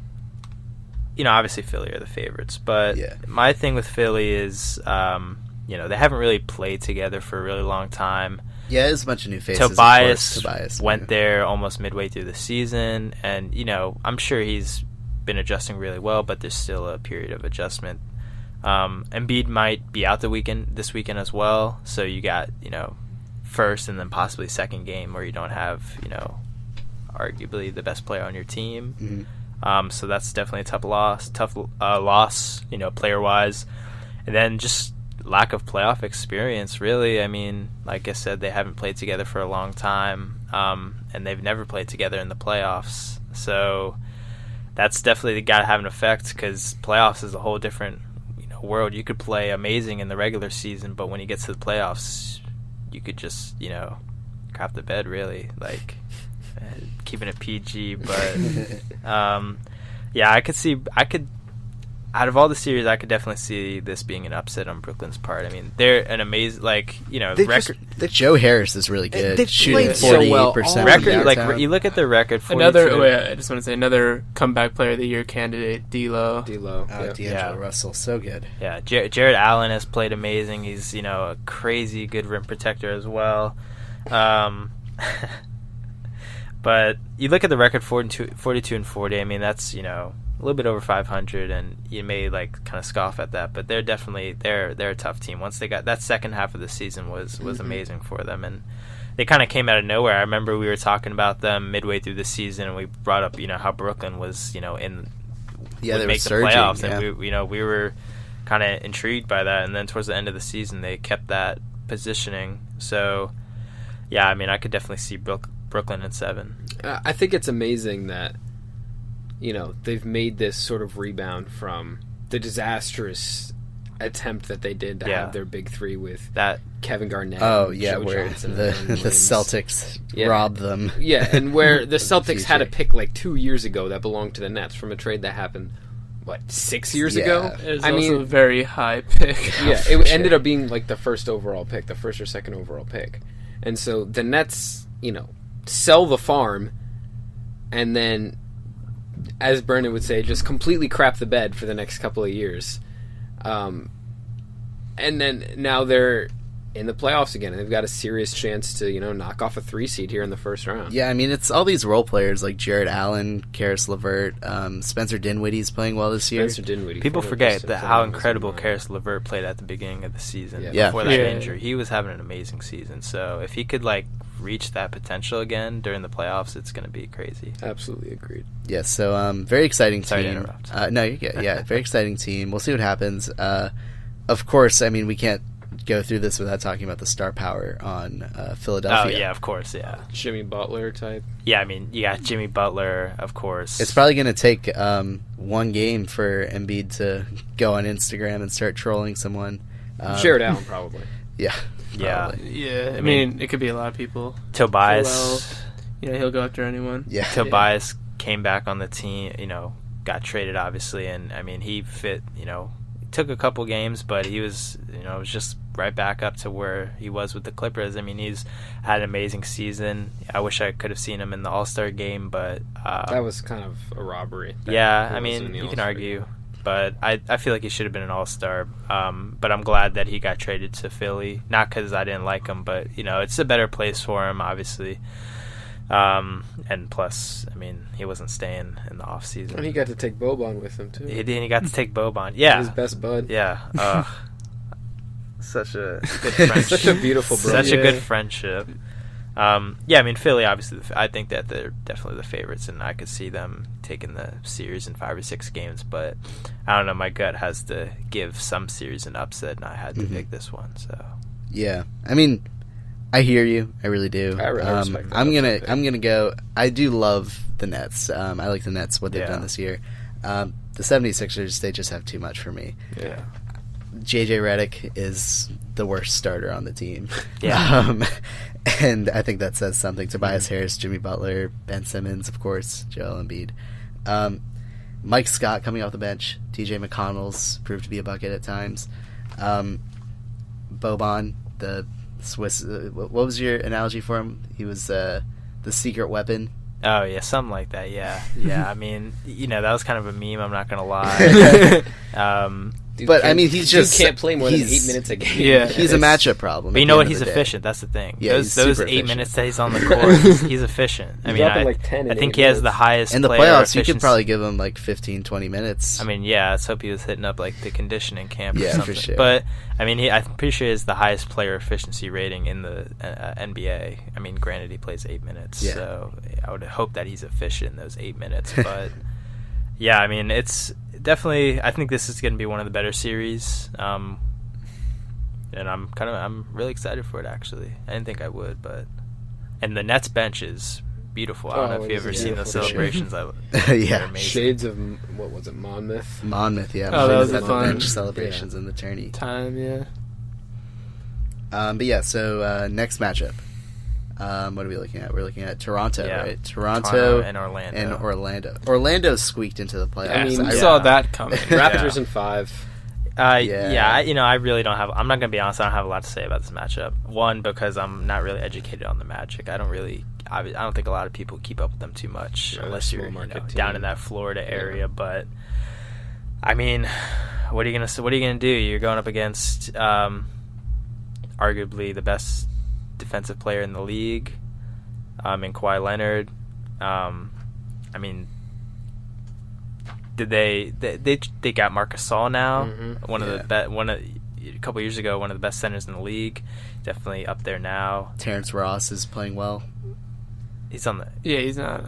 obviously Philly are the favorites, but my thing with Philly is, they haven't really played together for a really long time. Yeah, there's a bunch of new faces. Tobias went there almost midway through the season, and, I'm sure he's been adjusting really well, but there's still a period of adjustment. Embiid might be out this weekend as well, so you got, first and then possibly second game where you don't have, arguably the best player on your team. Mm-hmm. So that's definitely a tough loss, player wise. And then just lack of playoff experience, really. I mean, like I said, they haven't played together for a long time, and they've never played together in the playoffs. So that's definitely got to have an effect, because playoffs is a whole different world. You could play amazing in the regular season, but when you get to the playoffs, you could just crap the bed, really. Like, keeping it PG, but I could out of all the series, I could definitely see this being an upset on Brooklyn's part. I mean, they're an amazing, record. The Joe Harris is really good. They've shooting played so well. Record, you look at the record. I just want to say another comeback player of the year candidate, D'Lo. D'Angelo Russell, so good. Yeah, Jared Allen has played amazing. He's a crazy good rim protector as well. But you look at the record, 42 and 40. I mean, that's a little bit over 500, and you may kind of scoff at that, but they're definitely they're a tough team. Once they got that second half of the season was amazing for them, and they kind of came out of nowhere. I remember we were talking about them midway through the season, and we brought up how Brooklyn was would make the playoffs, and we were kind of intrigued by that. And then towards the end of the season, they kept that positioning. So yeah, I mean, I could definitely see Brooklyn in 7. I think it's amazing that they've made this sort of rebound from the disastrous attempt that they did to have their big three with that Kevin Garnett. Oh and yeah, Joe where Johnson the and Williams. Celtics robbed them. Yeah, and where the Celtics TJ. had a pick like 2 years ago that belonged to the Nets from a trade that happened, 6 years ago? It was also a very high pick. Yeah, it ended up being like the first overall pick, the first or second overall pick. And so the Nets, sell the farm and then, as Brandon would say, just completely crap the bed for the next couple of years. And then now they're in the playoffs again, and they've got a serious chance to, knock off a 3 seed here in the first round. Yeah, I mean, it's all these role players like Jared Allen, Karis LeVert, Spencer Dinwiddie's playing well this year. Spencer Dinwiddie. People forget how incredible Karis LeVert played at the beginning of the season before that injury. He was having an amazing season. So if he could reach that potential again during the playoffs, it's going to be crazy. Absolutely agreed. Yeah, so very exciting team. Sorry to interrupt. No, you're good. Yeah, very exciting team. We'll see what happens. Of course, I mean, we can't go through this without talking about the star power on Philadelphia. Oh, yeah, of course, yeah. Jimmy Butler type. Yeah, I mean, you got Jimmy Butler, of course. It's probably going to take one game for Embiid to go on Instagram and start trolling someone. Jared Allen, probably. Yeah. Yeah. Probably. Yeah, I mean, it could be a lot of people. Tobias. He'll go after anyone. Yeah. Tobias came back on the team, got traded, obviously, and, I mean, he fit, took a couple games, but he was, was just right back up to where he was with the Clippers. I mean, he's had an amazing season. I wish I could have seen him in the All-Star game, but... that was kind of a robbery. Yeah, I mean, you can argue, game. But I feel like he should have been an All-Star. But I'm glad that he got traded to Philly. Not because I didn't like him, but, it's a better place for him, obviously. And plus, I mean, he wasn't staying in the off season. And he got to take Boban with him too. He got to take Boban. Yeah, his best bud. Yeah, such a good friendship. Such a beautiful brother. Such a good friendship. Yeah, I mean, Philly, obviously, I think that they're definitely the favorites, and I could see them taking the series in 5 or 6 games. But I don't know, my gut has to give some series an upset, and I had to pick this one. So yeah, I mean, I hear you. I really do. I respect that. I'm gonna go. I do love the Nets. I like the Nets, what they've done this year. The 76ers, they just have too much for me. Yeah. JJ Redick is the worst starter on the team. Yeah. And I think that says something. Tobias Harris, Jimmy Butler, Ben Simmons, of course, Joel Embiid. Mike Scott coming off the bench. TJ McConnell's proved to be a bucket at times. Boban, the Swiss. What was your analogy for him? He was the secret weapon. Oh yeah, something like that. Yeah. I mean, that was kind of a meme. I'm not gonna lie. But I mean, he's just can't play more than 8 minutes a game. Yeah, he's a matchup problem. But you know what? He's efficient. That's the thing. Yeah, those 8 minutes that he's on the court, he's efficient. I mean, I think he has the highest. In the player playoffs, efficiency. you could probably give him 15, 20 minutes. I mean, yeah, let's hope he was hitting up the conditioning camp or Yeah, something. for sure. But I mean, I'm pretty sure he has the highest player efficiency rating in the NBA. I mean, granted, he plays 8 minutes, so I would hope that he's efficient in those 8 minutes. But yeah, I mean, it's definitely. I think this is going to be one of the better series, and I'm really excited for it. Actually, I didn't think I would, and the Nets bench is beautiful. I don't know if you've ever seen those celebrations. Yeah, amazing. Shades of what was it, Monmouth? Monmouth, yeah. Oh, that was the fun bench celebrations in the tourney. Time, yeah. But yeah, so next matchup. What are we looking at? We're looking at Toronto, right? Toronto and Orlando. Orlando squeaked into the playoffs. I mean, we saw that coming. Raptors in 5. I really don't have. I'm not gonna be honest. I don't have a lot to say about this matchup. One, because I'm not really educated on the Magic. I don't think a lot of people keep up with them too much, unless you're down in that Florida area. But I mean, what are you gonna do? You're going up against arguably the best defensive player in the league, in Kawhi Leonard. I mean, did they got Marc Gasol now? A couple years ago, one of the best centers in the league. Definitely up there now. Terrence Ross is playing well. He's on the. Yeah, he's not.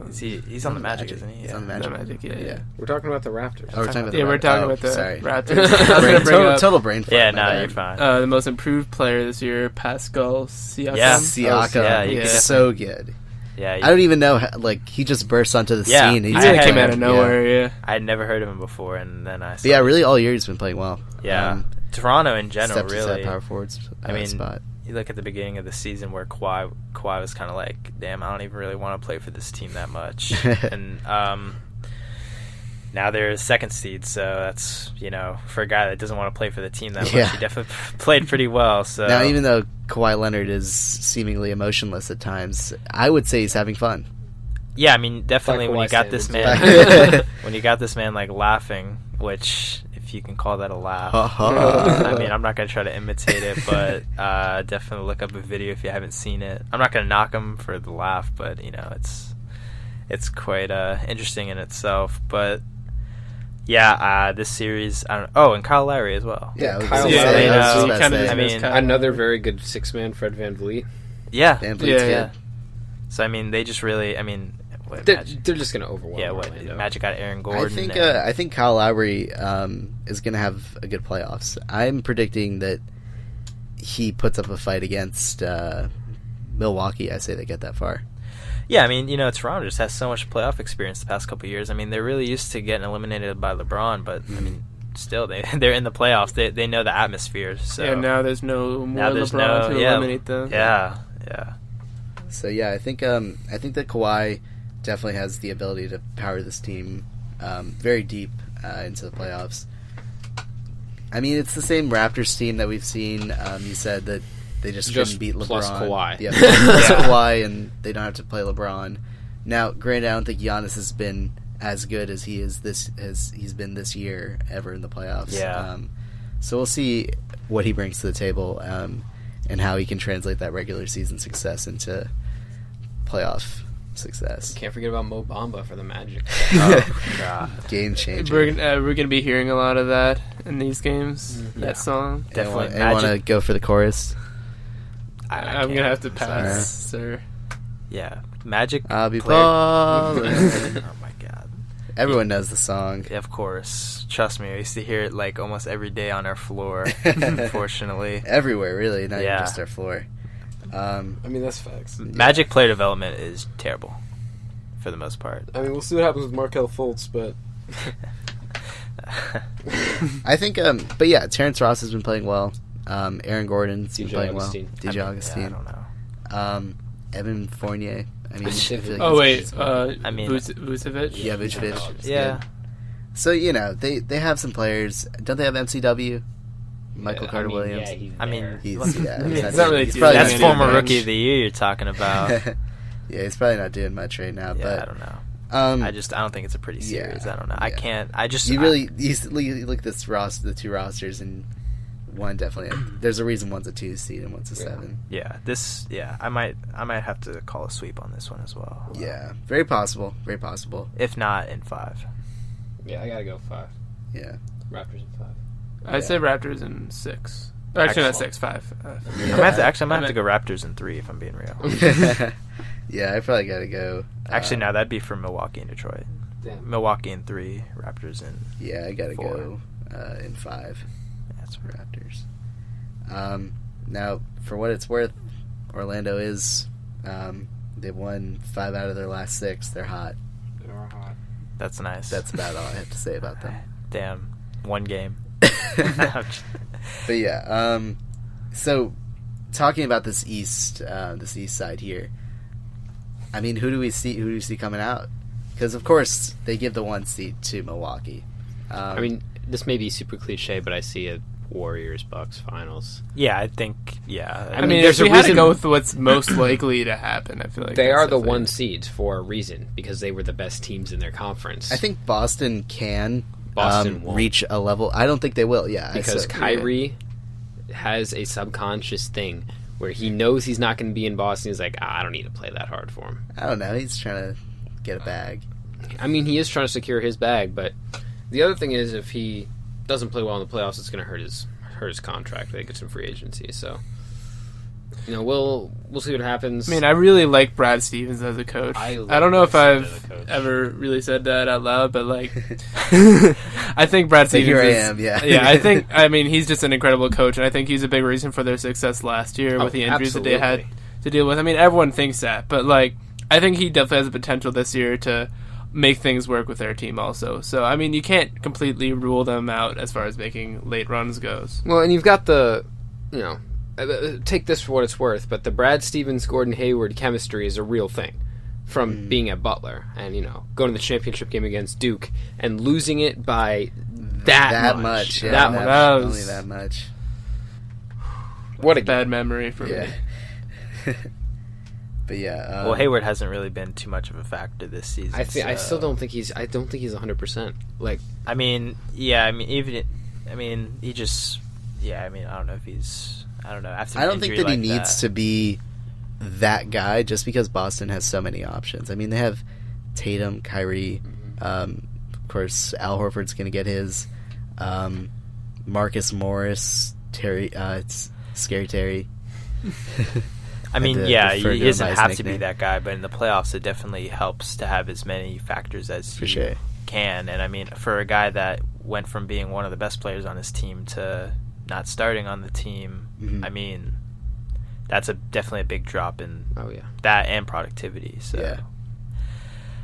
He's on the Magic, isn't he? He's on the Magic. Yeah. We're talking about the Raptors. Oh, we're talking about we're talking about the sorry. Raptors. Total brain fart. Yeah, no, you're fine. The most improved player this year, Pascal Siakam. Yeah, Siakam. Yeah, so good. Yeah, I don't even know. Like he just burst onto the scene. He really came out of nowhere. Yeah, I had never heard of him before, and then I. But really, all year he's been playing well. Yeah, Toronto in general, except really. Power forwards. Spot. You look at the beginning of the season where Kawhi was kind of like, damn, I don't even really want to play for this team that much, and now they're second seed, so that's, for a guy that doesn't want to play for the team that much, he definitely played pretty well. So now, even though Kawhi Leonard is seemingly emotionless at times, I would say he's having fun. Yeah, I mean, definitely when you got this man, like laughing, which if you can call that a laugh, I mean, I'm not gonna try to imitate it, but definitely look up a video if you haven't seen it. I'm not gonna knock him for the laugh, but it's quite interesting in itself, but. Yeah, this series. I don't know. Oh, and Kyle Lowry as well. Yeah, another very good 6-man, Fred VanVleet. Yeah, VanVleet's good. So I mean, they just really. I mean, they're just going to overwhelm. Yeah, Magic got Aaron Gordon. I think Kyle Lowry is going to have a good playoffs. I'm predicting that he puts up a fight against Milwaukee. I say they get that far. Yeah, I mean, Toronto just has so much playoff experience the past couple of years. I mean, they're really used to getting eliminated by LeBron, but I mean, still, they're in the playoffs. They know the atmosphere. So yeah, now there's no more LeBron to eliminate them. Yeah. So yeah, I think that Kawhi definitely has the ability to power this team very deep into the playoffs. I mean, it's the same Raptors team that we've seen. You said that. They just couldn't beat LeBron. Plus Kawhi. Yeah, plus Kawhi, and they don't have to play LeBron. Now, granted, I don't think Giannis has been as good as he's been this year ever in the playoffs. Yeah. So we'll see what he brings to the table and how he can translate that regular season success into playoff success. Can't forget about Mo Bamba for the Magic. Oh, God. Game changer. We're going to be hearing a lot of that in these games, that song. Definitely. I want to go for the chorus. I'm going to have to pass, sir. Yeah. Magic. I'll be balling. Oh, my God. Everyone knows the song. Yeah, of course. Trust me, I used to hear it like almost every day on our floor, unfortunately. Everywhere, really, not even just our floor. I mean, that's facts. Magic player development is terrible, for the most part. I mean, we'll see what happens with Markelle Fultz, but... I think, but yeah, Terrence Ross has been playing well. Aaron Gordon's been playing well. DJ Augustine. I don't know. Evan Fournier. I mean, Vucevic. Yeah, Vucevic. Yeah. So they have some players. Don't they have MCW? Michael Carter Williams. Yeah, he's not really. That's former rookie of the year you're talking about. Yeah, he's probably not doing much right now. Yeah, but I don't know. I don't think it's a pretty series. I don't know. Yeah. You look at this the two rosters, and one definitely. There's a reason one's a 2 seed and one's a 7. Yeah, I might have to call a sweep on this one as well. Yeah, very possible. Very possible. If not in 5. Yeah, I gotta go 5. Yeah, Raptors in 5. I'd say Raptors in 6. Actually, not 6, 5. I'm gonna have to go Raptors in 3 if I'm being real. Yeah, I probably gotta go. Actually, no, that'd be for Milwaukee and Detroit. Damn. Milwaukee in 3, Raptors in. Yeah, I gotta 4. go in 5. That's for Raptors. Now, for what it's worth, Orlando is. They've won 5 out of their last 6. They're hot. They are hot. That's nice. That's about all I have to say about them. Damn, 1 game. But yeah, so talking about this east side here, I mean, who do we see coming out? Because of course they give the 1 seed to Milwaukee. I mean, this may be super cliche, but I see a Warriors-Bucks finals. Yeah, I think. Yeah, I mean, if we had to go with what's most likely to happen, I feel like they are the 1 seeds for a reason, because they were the best teams in their conference. I think Boston can. Won't reach a level. I don't think they will. Yeah, because Kyrie has a subconscious thing where he knows he's not going to be in Boston. He's like, I don't need to play that hard for him. I don't know. He's trying to get a bag. I mean, he is trying to secure his bag, but the other thing is, if he doesn't play well in the playoffs, it's going to hurt his contract. They get some free agency, so we'll see what happens. I mean, I really like Brad Stevens as a coach. I don't know if I've ever really said that out loud, but like, I think Brad Stevens. Here I am. Yeah. Yeah. I mean, he's just an incredible coach, and I think he's a big reason for their success last year with the injuries that they had to deal with. I mean, everyone thinks that, but like, I think he definitely has the potential this year to make things work with their team also. So, I mean, you can't completely rule them out as far as making late runs goes. Well, and you've got the, take this for what it's worth, but the Brad Stevens, Gordon Hayward chemistry is a real thing from being at Butler and, going to the championship game against Duke and losing it by that much. Yeah, only that much. What a bad memory for me. But yeah, well, Hayward hasn't really been too much of a factor this season. I still don't think he's 100%. Like, he just, I don't know if he's, I don't know. After I don't think that he needs to be that guy just because Boston has so many options. I mean, they have Tatum, Kyrie, of course, Al Horford's going to get his, Marcus Morris, Terry, it's Scary Terry. I mean, he doesn't have to be that guy, but in the playoffs, it definitely helps to have as many factors as you can. And I mean, for a guy that went from being one of the best players on his team to not starting on the team, I mean, that's definitely a big drop in that and productivity. So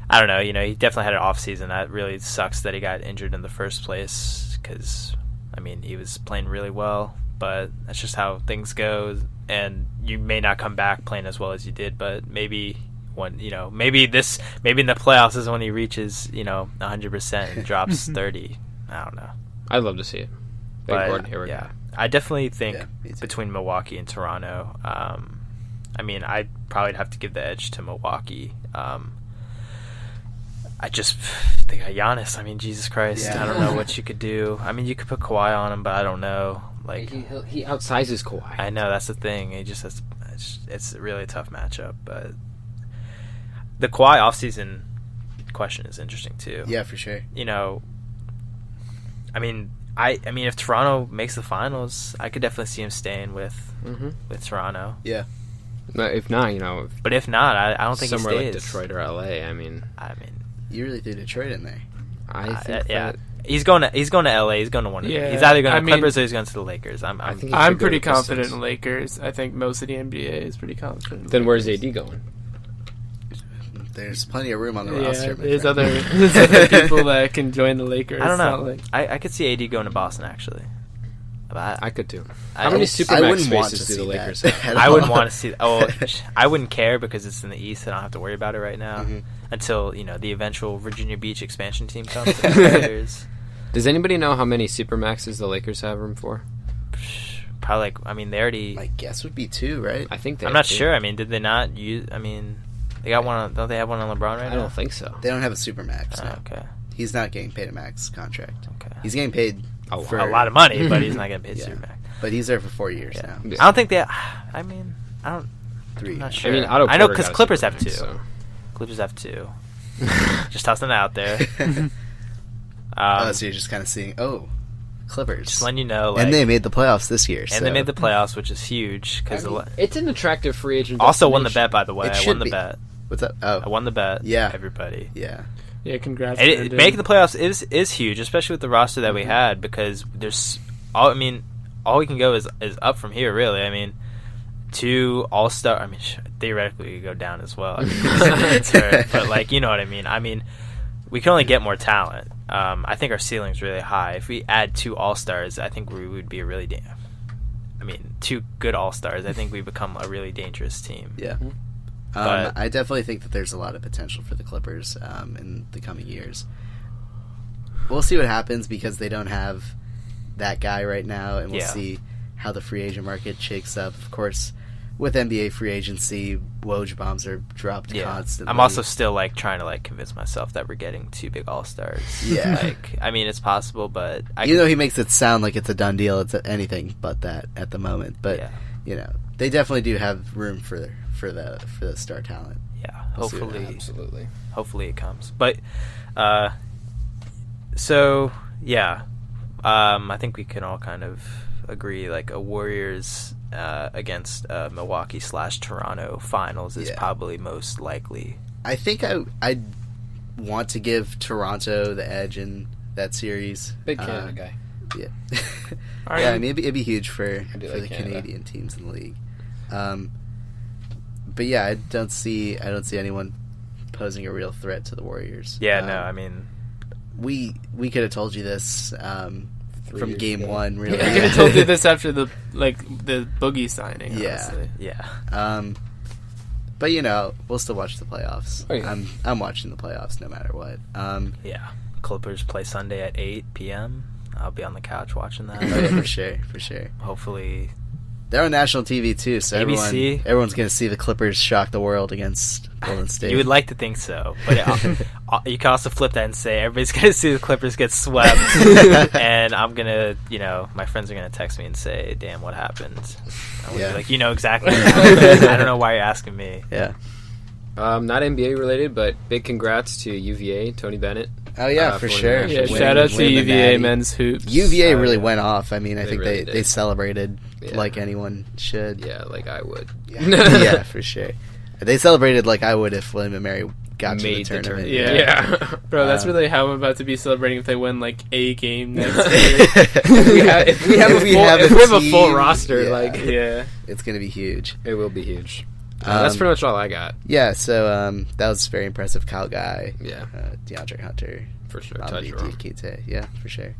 I don't know. He definitely had an off season. That really sucks that he got injured in the first place because, I mean, he was playing really well. But that's just how things go, and you may not come back playing as well as you did. But maybe maybe in the playoffs is when he reaches 100% and drops 30. I don't know. I'd love to see it. But, I definitely think between Milwaukee and Toronto. I mean, I'd probably have to give the edge to Milwaukee. I just think of Giannis. I mean, Jesus Christ, I don't know what you could do. I mean, you could put Kawhi on him, but I don't know. Like he outsizes Kawhi. I know, that's the thing. He just has. It's really a tough matchup, but the Kawhi offseason question is interesting too. Yeah, for sure. I mean, if Toronto makes the finals, I could definitely see him staying with Toronto. Yeah. But if not, But if not, I don't think he stays. Somewhere like Detroit or LA. I mean, you really threw Detroit in there. I think that. He's going to LA. He's going to one of them. He's either going to Clippers or he's going to the Lakers. I'm pretty confident in Lakers. I think most of the NBA is pretty confident. Then where's AD going? There's plenty of room on the roster. There's other people that can join the Lakers. I don't know. I could see AD going to Boston actually. I could too. How many Supermax spaces do the Lakers have? I wouldn't want to see. I wouldn't care because it's in the East. I don't have to worry about it right now until the eventual Virginia Beach expansion team comes. Does anybody know how many Supermaxes the Lakers have room for? Probably they already. My guess would be 2, right? I think I'm not sure. I mean, did they not use? I mean, they got one. Don't they have one on LeBron right now? I don't think so. They don't have a Supermax. No. Okay. He's not getting paid a max contract. Okay. He's getting paid for a lot of money, but he's not getting paid Supermax. But he's there for 4 years now. I don't think they. I mean, I don't. 3. I'm not sure. I know because Clippers have 2. So. Clippers have 2. Just tossing it out there. So you're just kind of seeing, Clippers. Just letting you know. And they made the playoffs this year. And they made the playoffs, which is huge. It's an attractive free agent. Also won the bet, by the way. I won the bet. What's up? Oh. I won the bet. Yeah. Everybody. Yeah. Yeah, congrats. Making the playoffs is huge, especially with the roster that we had, because there's all we can go is up from here, really. I mean, 2 All-Star. I mean, theoretically, we could go down as well. But you know what I mean. I mean, we can only get more talent. I think our ceiling's really high. If we add 2 All-Stars, I think we would be a really 2 good All-Stars. I think we become a really dangerous team. Yeah. I definitely think that there's a lot of potential for the Clippers in the coming years. We'll see what happens because they don't have that guy right now, and we'll see how the free agent market shakes up. Of course, with NBA free agency, Woj bombs are dropped constantly. I'm also still trying to convince myself that we're getting 2 big All-Stars. Yeah. It's possible, but even though he makes it sound like it's a done deal, it's anything but that at the moment. But they definitely do have room for the star talent. Yeah, hopefully, absolutely. Hopefully it comes. But I think we can all kind of agree a Warriors against Milwaukee/Toronto finals is probably most likely. I think I'd want to give Toronto the edge in that series. Big Canada guy. Yeah. I mean, it'd be huge for the Canadian teams in the league. but yeah, I don't see anyone posing a real threat to the Warriors. Yeah, no, I mean, we could have told you this from game one. Really, I could have told you this after the Boogie signing. Honestly. yeah. But we'll still watch the playoffs. Oh, yeah. I'm watching the playoffs no matter what. Yeah, Clippers play Sunday at 8 p.m. I'll be on the couch watching that. Oh, yeah, for sure. Hopefully, they're on national TV too, so ABC? everyone's going to see the Clippers shock the world against Golden State. you would like to think so, but you can also flip that and say everybody's going to see the Clippers get swept, and I'm gonna, my friends are going to text me and say, "Damn, what happened?" I'm gonna be like, exactly. What happened. I don't know why you're asking me. Yeah. Not NBA related, but big congrats to UVA, Tony Bennett. Oh yeah, for sure. Yeah, shout out to UVA men's hoops. UVA really went off. I mean, I think really they celebrated Yeah. like anyone should. Yeah, like I would. Yeah, for sure. They celebrated like I would if William and Mary got to the tournament. Yeah. Bro, that's really how I'm about to be celebrating if they win like a game next year. if we have a full roster, yeah, it's gonna be huge. It will be huge. That's pretty much all I got. Yeah, so that was very impressive. Kyle Guy, DeAndre Hunter, For sure. Diakite. Yeah, for sure.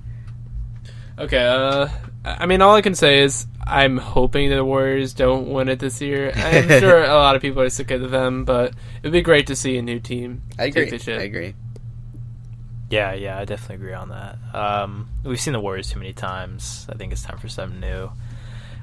Okay, I mean, all I can say is I'm hoping the Warriors don't win it this year. I'm sure a lot of people are sick of them, but it'd be great to see a new team take the shit. I agree. Yeah, I definitely agree on that. We've seen the Warriors too many times. I think it's time for something new.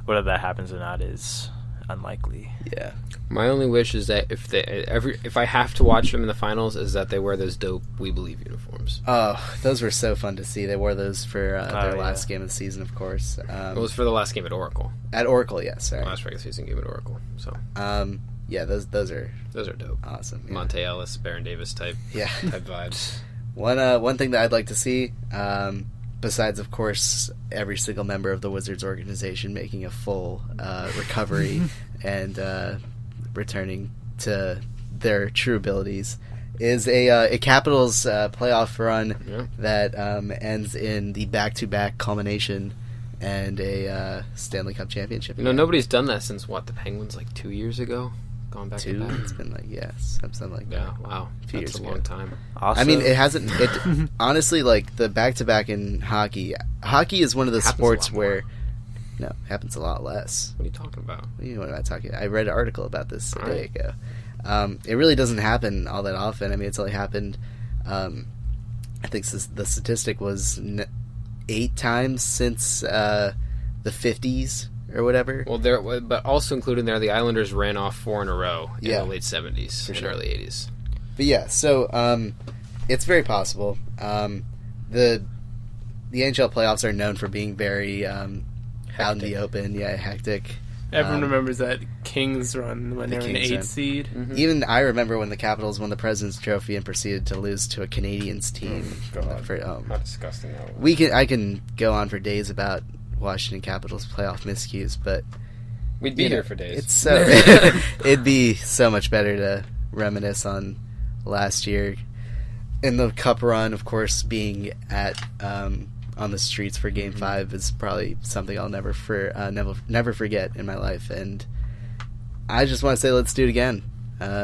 Whether that happens or not is unlikely. Yeah. My only wish is that if I have to watch them in the finals, is that they wear those dope We Believe uniforms. Oh, those were so fun to see. They wore those for their last game of the season, of course. It was for the last game at Oracle. At Oracle, yes. Sorry. Last regular season game at Oracle. So. Yeah, those are dope. Awesome. Yeah. Monte Ellis, Baron Davis type vibes. One thing that I'd like to see, besides of course every single member of the Wizards organization making a full recovery and returning to their true abilities, is a Capitals playoff run that ends in the back-to-back culmination and a Stanley Cup championship. Nobody's done that since the Penguins 2 years ago. Gone back to back. It's been something like that. Yeah, wow, that's a long time. Also, I mean, it hasn't. Honestly, the back-to-back in hockey is one of the sports where it happens a lot less. What are you talking about? What am I talking about? I read an article about this a day ago. It really doesn't happen all that often. I mean, it's only happened. I think the statistic was 8 times since the 50s. Or whatever. Well, but also included there, the Islanders ran off 4 in a row in the late 70s and early 80s. But yeah, so it's very possible. The NHL playoffs are known for being very out in the open, hectic. Everyone remembers that Kings run when they were an 8 seed. Mm-hmm. Even I remember when the Capitals won the President's Trophy and proceeded to lose to a Canadiens team. How disgusting that was. I can go on for days about Washington Capitals playoff miscues, but we'd be here for days. It's so it'd be so much better to reminisce on last year in the Cup run. Of course, being at on the streets for Game 5 is probably something I'll never forget in my life, and I just want to say let's do it again.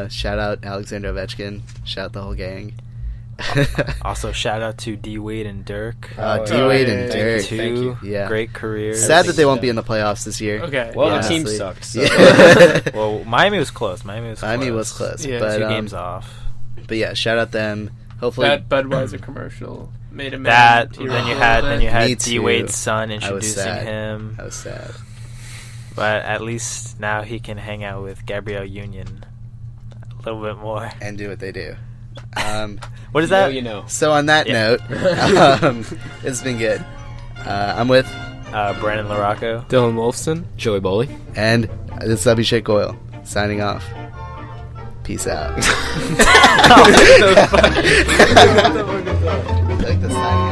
Shout out Alexander Ovechkin. Shout out the whole gang. Also, shout out to D Wade and Dirk. D Wade and Dirk, thank you. Yeah, great careers. Sad that they won't be in the playoffs this year. Okay, well, the team sucks. So. Well, Miami was close. Miami was close. Yeah, but 2 games off. But yeah, shout out them. Hopefully, that Budweiser commercial made him. Then you had D Wade's son introducing him. I was sad. But at least now he can hang out with Gabrielle Union a little bit more and do what they do. What is that? So on that note, it's been good. I'm with Brandon LaRocco, Dylan Wolfson, Joey Bohley, and this is Abhishek Goel signing off. Peace out. Like the signing